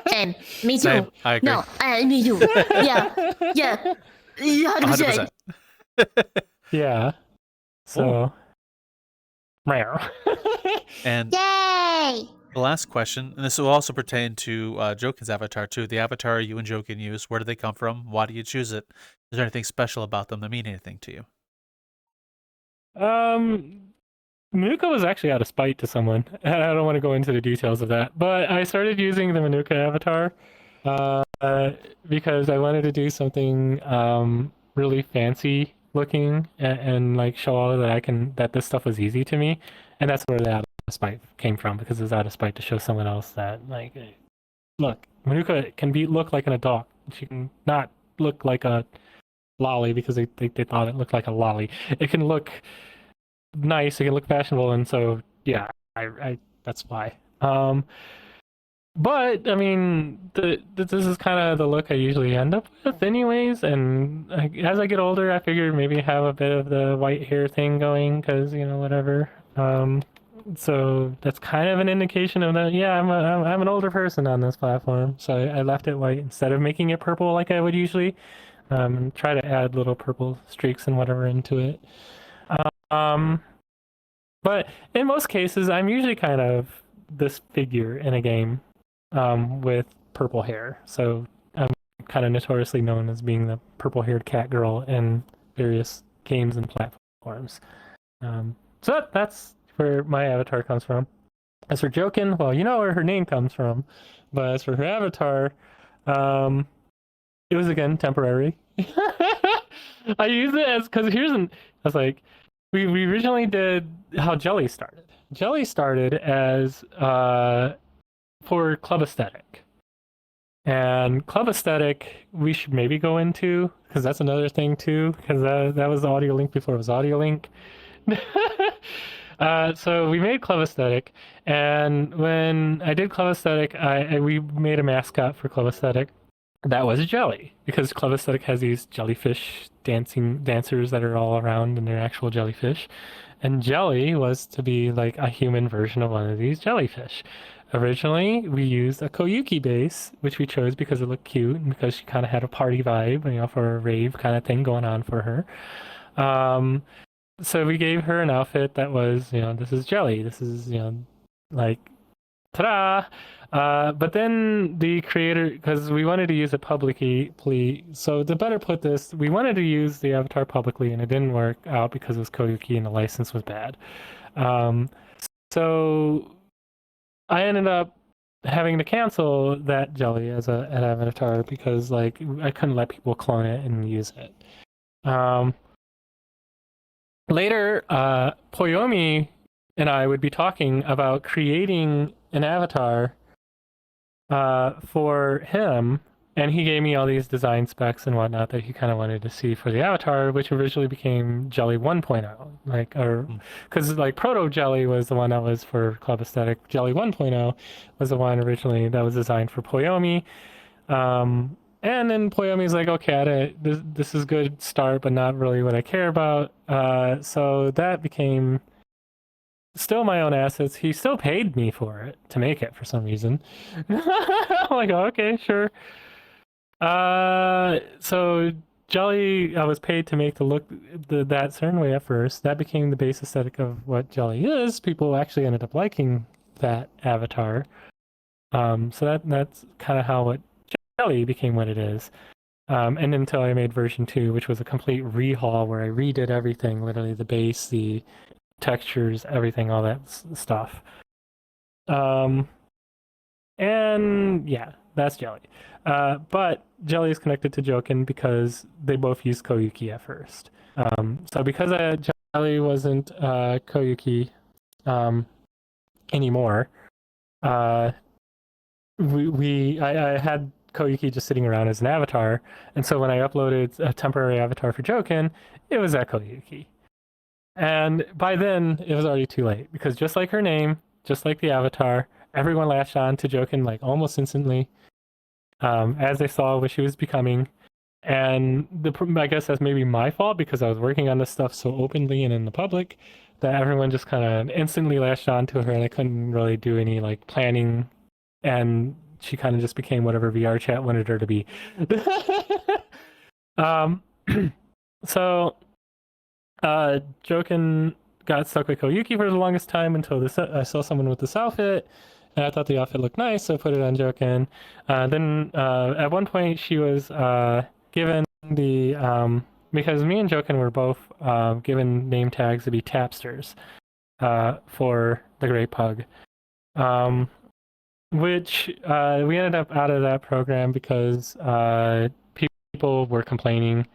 Same. Me too. Same. I agree. No, me too. Yeah. 100%. 100%. Yeah. So. And Yay! the last question, and this will also pertain to Joken's avatar too. The avatar you and Joken use, where do they come from? Why do you choose it? Is there anything special about them that mean anything to you? Manuka was actually out of spite to someone. I don't want to go into the details of that, but I started using the Manuka avatar because I wanted to do something really fancy looking and like show all that this stuff was easy to me, and that's where the out of spite came from, because it was out of spite to show someone else that like, look, Manuka can look like an adult. She can not look like a lolly because they thought it looked like a lolly. It can look nice, it can look fashionable, and so yeah, I that's why. But I mean, this is kind of the look I usually end up with, anyways. And as I get older, I figured maybe have a bit of the white hair thing going, because whatever. So that's kind of an indication of that. Yeah, I'm an older person on this platform, so I left it white instead of making it purple like I would usually. Try to add little purple streaks and whatever into it. But in most cases, I'm usually kind of this figure in a game with purple hair. So I'm kind of notoriously known as being the purple-haired cat girl in various games and platforms. So that's where my avatar comes from. As for Joken, well, you know where her name comes from. But as for her avatar, it was again temporary. I use it as because I was like, we originally did how Jelly started. Jelly started as for Club Aesthetic, and Club Aesthetic we should maybe go into, because that's another thing too, because that was the audio link before it was audio link. So we made Club Aesthetic, and when I did Club Aesthetic, we made a mascot for Club Aesthetic. That was Jelly, because Club Aesthetic has these jellyfish dancers that are all around, and they're actual jellyfish. And Jelly was to be like a human version of one of these jellyfish. Originally, we used a Koyuki base, which we chose because it looked cute and because she kind of had a party vibe, for a rave kind of thing going on for her. So we gave her an outfit that was, this is Jelly. This is, like, ta-da! But then the creator, because we wanted to use it publicly, so to better put this, we wanted to use the avatar publicly, and it didn't work out because it was Koyuki and the license was bad. So I ended up having to cancel that Jelly as an avatar because I couldn't let people clone it and use it. Later, Poyomi and I would be talking about creating an avatar for him, and he gave me all these design specs and whatnot that he kind of wanted to see for the avatar, which originally became Jelly 1.0, because Proto Jelly was the one that was for Club Aesthetic. Jelly 1.0 was the one originally that was designed for Poyomi, and then Poyomi's like, okay, this is good start, but not really what I care about. So that became still my own assets. He still paid me for it to make it for some reason. I'm like, oh, okay, sure. So Jelly, I was paid to make the look that certain way at first. That became the base aesthetic of what Jelly is. People actually ended up liking that avatar. So that's kind of how what Jelly became what it is. And until I made version 2, which was a complete rehaul where I redid everything, literally the base, the textures, everything, all that stuff. And yeah, that's Jelly. But Jelly is connected to Joken because they both used Koyuki at first. So because Jelly wasn't Koyuki anymore, uh, I had Koyuki just sitting around as an avatar, and so when I uploaded a temporary avatar for Joken, it was that Koyuki. And by then, it was already too late because just like her name, just like the avatar, everyone latched on to Joken like almost instantly, as they saw what she was becoming. And I guess that's maybe my fault because I was working on this stuff so openly and in the public that everyone just kind of instantly latched on to her, and I couldn't really do any like planning, and she kind of just became whatever VRChat wanted her to be. um, so Joken got stuck with Koyuki for the longest time until I saw someone with this outfit, and I thought the outfit looked nice, so I put it on Joken. Then at one point she was given the because me and Joken were both given name tags to be tapsters for the Great Pug, which we ended up out of that program because people were complaining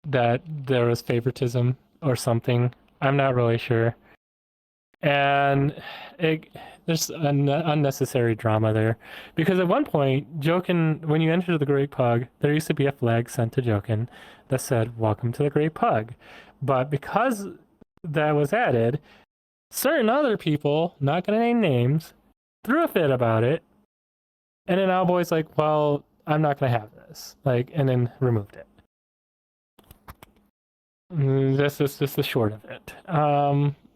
that there was favoritism or something. I'm not really sure. And there's an unnecessary drama there. Because at one point, Joken, when you entered the Great Pug, there used to be a flag sent to Joken that said, "Welcome to the Great Pug." But because that was added, certain other people, not going to name names, threw a fit about it. And then Owlboy's like, "Well, I'm not going to have this." And then removed it. That's just the short of it.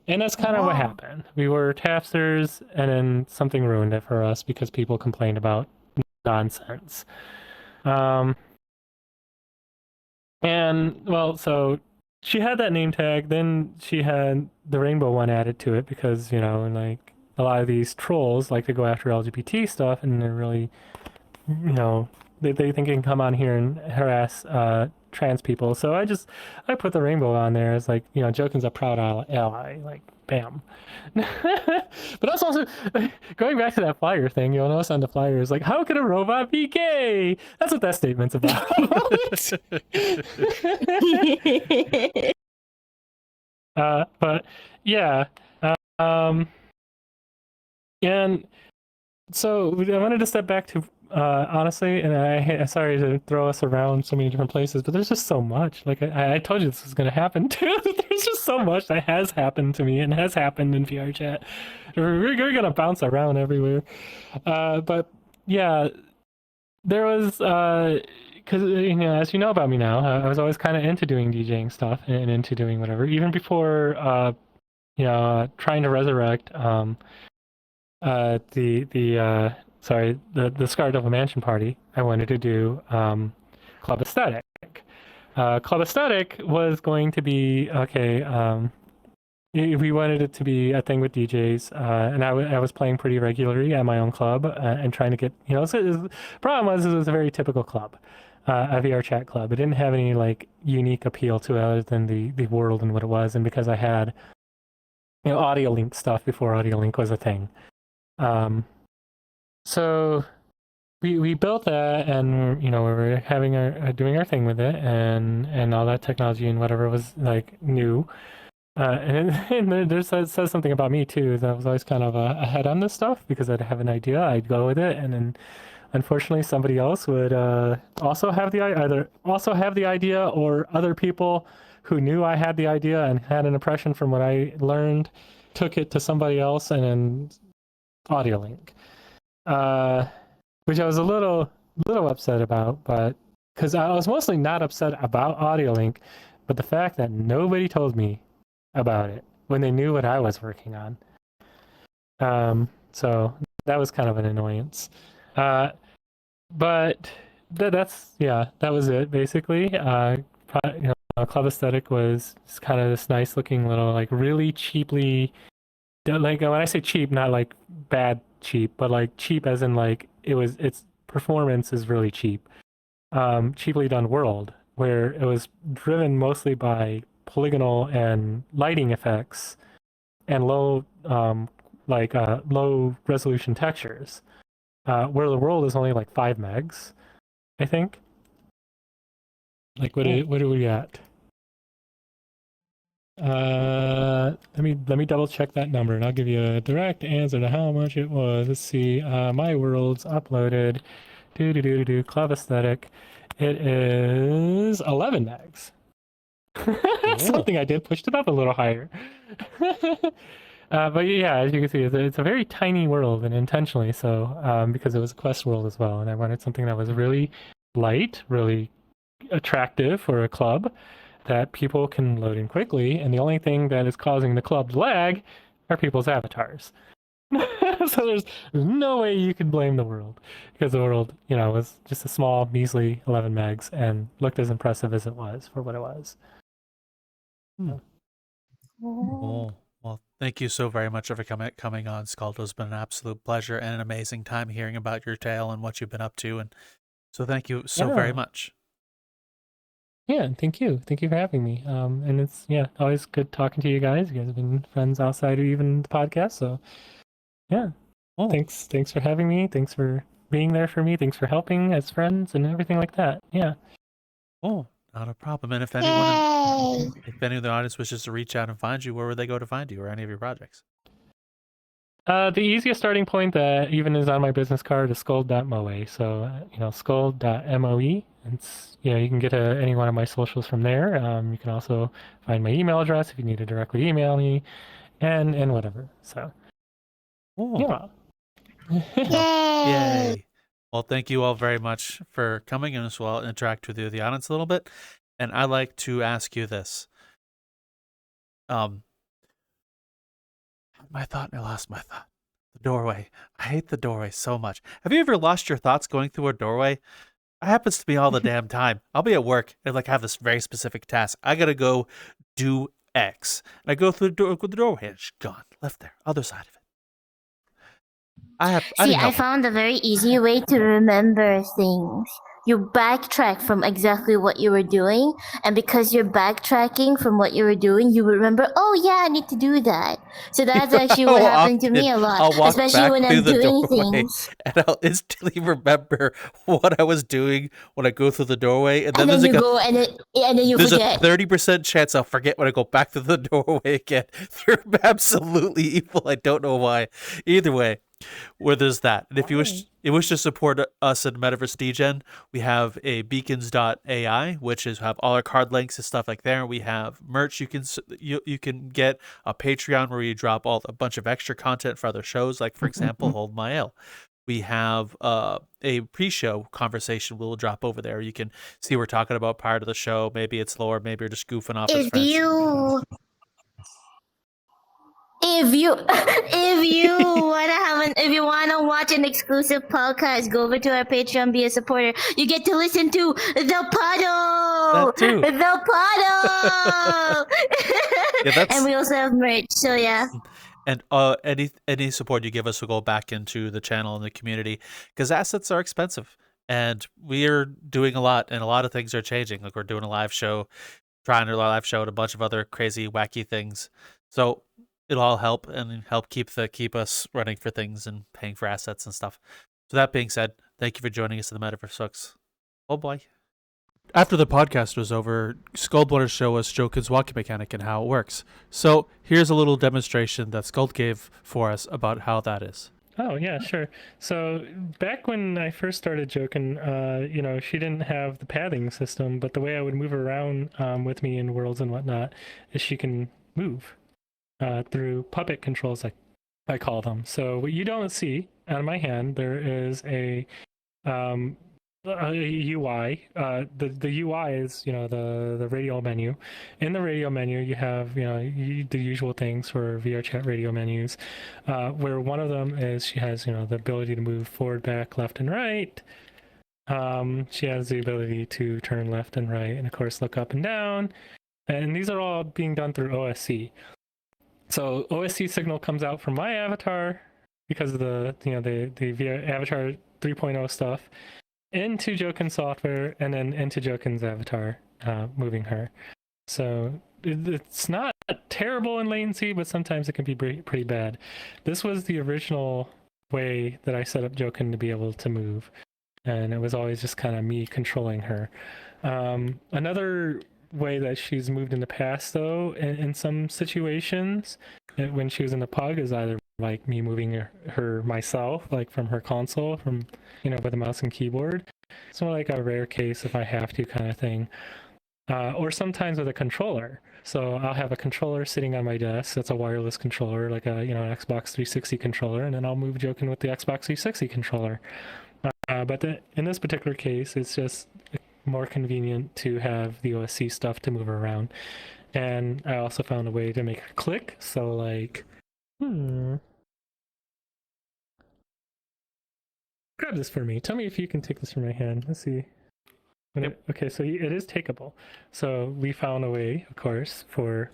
And that's kind of what happened. We were tapsters, and then something ruined it for us because people complained about nonsense. And, well, so she had that name tag, then she had the rainbow one added to it because, a lot of these trolls like to go after LGBT stuff, and they're really, they think they can come on here and harass trans people. So I put the rainbow on there as Joken's a proud ally, bam. But that's also going back to that flyer thing. You'll notice on the flyer is how could a robot be gay? That's what that statement's about. But yeah, and so I wanted to step back to honestly, and I'm sorry to throw us around so many different places, but there's just so much. I told you this was going to happen too. There's just so much that has happened to me and has happened in VRChat. We're going to bounce around everywhere. But yeah, there was because as you know about me now, I was always kind of into doing DJing stuff and into doing whatever, even before trying to resurrect the Scar Devil Mansion party. I wanted to do Club Aesthetic. Club Aesthetic was going to be we wanted it to be a thing with DJs, and I was playing pretty regularly at my own club and trying to get So the problem was it was a very typical club, a VRChat club. It didn't have any unique appeal to it other than the world and what it was, and because I had audio link stuff before audio link was a thing. So we built that, and we were having doing our thing with it, and all that technology and whatever was new. And there says something about me too. That I was always kind of ahead on this stuff because I'd have an idea, I'd go with it, and then unfortunately somebody else would also have the idea, or other people who knew I had the idea and had an impression from what I learned took it to somebody else, and then audio link. Which I was a little upset about, but because I was mostly not upset about audio link, but the fact that nobody told me about it when they knew what I was working on. So that was kind of an annoyance. But that was it basically. Club Aesthetic was just kind of this nice looking little really cheaply, when I say cheap, not bad cheap, but cheap as in its performance is really cheap. Cheaply done world where it was driven mostly by polygonal and lighting effects and low resolution textures, where the world is only 5 megs, I think. What are we at? Let me double check that number, and I'll give you a direct answer to how much it was. Let's see. My world's uploaded. Club aesthetic. It is 11 megs. Something I did pushed it up a little higher. But yeah, as you can see, it's a very tiny world, and intentionally so, because it was a quest world as well, and I wanted something that was really light, really attractive for a club that people can load in quickly, and the only thing that is causing the club to lag are people's avatars. So there's no way you can blame the world, because the world, was just a small, measly 11 megs and looked as impressive as it was for what it was. Oh, well, thank you so very much for coming on, Skuld. It's been an absolute pleasure and an amazing time hearing about your tale and what you've been up to. And so thank you so very much. Yeah, thank you. Thank you for having me. And it's always good talking to you guys. You guys have been friends outside of even the podcast, so yeah. Oh. Thanks for having me. Thanks for being there for me. Thanks for helping as friends and everything like that. Yeah. Oh, not a problem. And if anyone in the audience wishes to reach out and find you, where would they go to find you or any of your projects? The easiest starting point that even is on my business card is skuld.moe. So, skuld.moe. It's, you can get to any one of my socials from there. You can also find my email address if you need to directly email me and whatever. So, yeah. Yay. Well, thank you all very much for coming in as well, interact with you, the audience a little bit. And I'd like to ask you this. I lost my thought. The doorway. I hate the doorway so much. Have you ever lost your thoughts going through a doorway? It happens to me all the damn time. I'll be at work and have this very specific task. I gotta go do X. And I go through the doorway and it's gone. Left there. Other side of it. I found a very easy way to remember things. You backtrack from exactly what you were doing, and because you're backtracking from what you were doing, you remember, oh yeah, I need to do that. So that's actually what happened to me a lot, especially when I'm doing things. And I'll instantly remember what I was doing when I go through the doorway, and then and then you there's forget. a 30% chance I'll forget when I go back to the doorway again. They're absolutely evil. I don't know why. Either way, where there's that. And if you wish to support us at Metaverse Degen, we have a beacons.ai, which have all our card links and stuff like there. We have merch. You can get a Patreon where you drop a bunch of extra content for other shows, like for example, Hold My Ale. We have a pre-show conversation we'll drop over there. You can see we're talking about prior to the show. Maybe it's lower, maybe we're just goofing off as friends. If you wanna watch an exclusive podcast, go over to our Patreon, be a supporter. You get to listen to the puddle. That too. The puddle. And we also have merch. So yeah. And any support you give us will go back into the channel and the community, because assets are expensive, and we are doing a lot, and a lot of things are changing. Like we're doing a live show, and a bunch of other crazy, wacky things. So it'll all help keep us running for things and paying for assets and stuff. So that being said, thank you for joining us in the Metaverse Sucks. Oh boy. After the podcast was over, Skuld wanted to show us Joken's walking mechanic and how it works. So here's a little demonstration that Skuld gave for us about how that is. Oh, yeah, sure. So back when I first started Joken, she didn't have the pathing system, but the way I would move around with me in worlds and whatnot is she can move through puppet controls, like I call them. So what you don't see out of my hand, there is a UI. The UI is the radio menu. In the radio menu, you have the usual things for VRChat radio menus, where one of them is she has the ability to move forward, back, left, and right. She has the ability to turn left and right, and of course look up and down. And these are all being done through OSC. So OSC signal comes out from my avatar because of the Avatar 3.0 stuff into Joken software, and then into Joken's avatar, moving her. So it's not terrible in latency, but sometimes it can be pretty bad. This was the original way that I set up Joken to be able to move, and it was always just kind of me controlling her. Another way that she's moved in the past, though, in some situations, when she was in the pug, is either like me moving her myself, like from her console, from with a mouse and keyboard. It's more like a rare case if I have to kind of thing, or sometimes with a controller. So I'll have a controller sitting on my desk. That's a wireless controller, like a an Xbox 360 controller, and then I'll move Joken with the Xbox 360 controller. But in this particular case, it's just more convenient to have the OSC stuff to move around. And I also found a way to make it click. So like, grab this for me. Tell me if you can take this from my hand. Let's see. Okay, so it is takeable. So we found a way, of course, for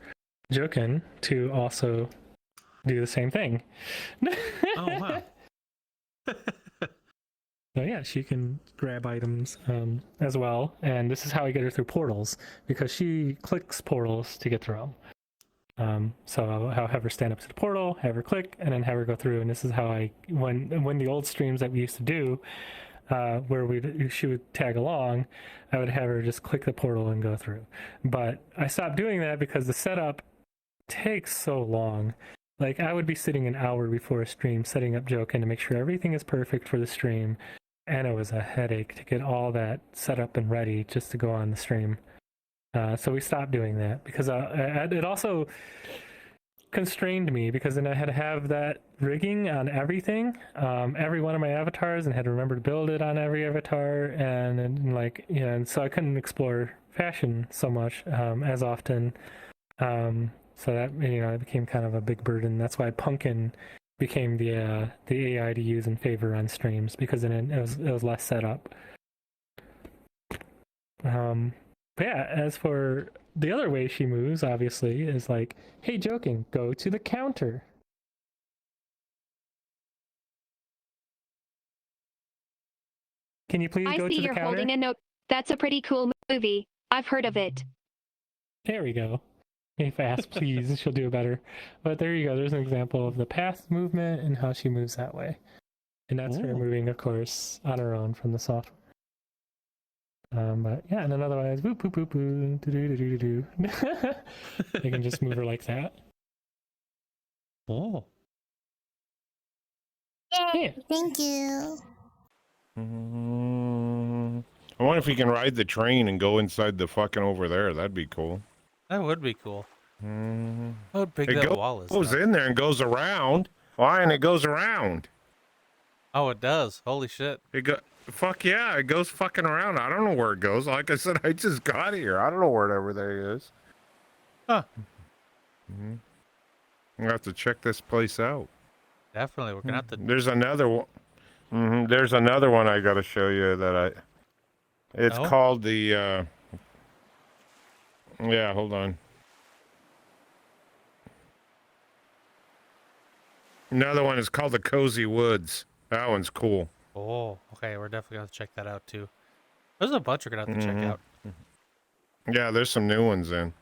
Joken to also do the same thing. Oh, wow. So yeah, she can grab items as well, and this is how I get her through portals, because she clicks portals to get through them. So I'll have her stand up to the portal, have her click, and then have her go through. And this is how when the old streams that we used to do, where she would tag along, I would have her just click the portal and go through. But I stopped doing that because the setup takes so long. Like, I would be sitting an hour before a stream setting up Joken to make sure everything is perfect for the stream. And it was a headache to get all that set up and ready just to go on the stream. So we stopped doing that because it also constrained me, because then I had to have that rigging on everything, every one of my avatars, and had to remember to build it on every avatar. And so I couldn't explore fashion so much as often. So that it became kind of a big burden. That's why Pumpkin became the AI to use in favor on streams, because then it was less setup. But yeah, as for the other way she moves, obviously, is like, hey, Joken, go to the counter. Can you please I go see to the you're counter? holding a note. That's a pretty cool movie. I've heard of it. There we go. Hey, fast, please. She'll do it better. But there you go. There's an example of the path movement and how she moves that way. And that's her moving, of course, on her own from the software. But yeah, and then otherwise, boop, boop, boop, boop, do. You can just move her like that. Oh. Yeah. Thank you. I wonder if you can ride the train and go inside the fucking over there. That'd be cool. That would be cool. How big that wall is. Goes though. in there and goes around. Why? And it goes around. Oh, it does. Holy shit. Fuck yeah, it goes fucking around. I don't know where it goes. Like I said, I just got here. I don't know where everything is. Huh. I have to check this place out. Definitely. We're going to have to. There's another one. There's another one I got to show you that it's called the, yeah, hold on. Another one is called the Cozy Woods. That one's cool. Oh, okay. We're definitely going to have to check that out too. There's a bunch we're going to have to check out. Yeah, there's some new ones in.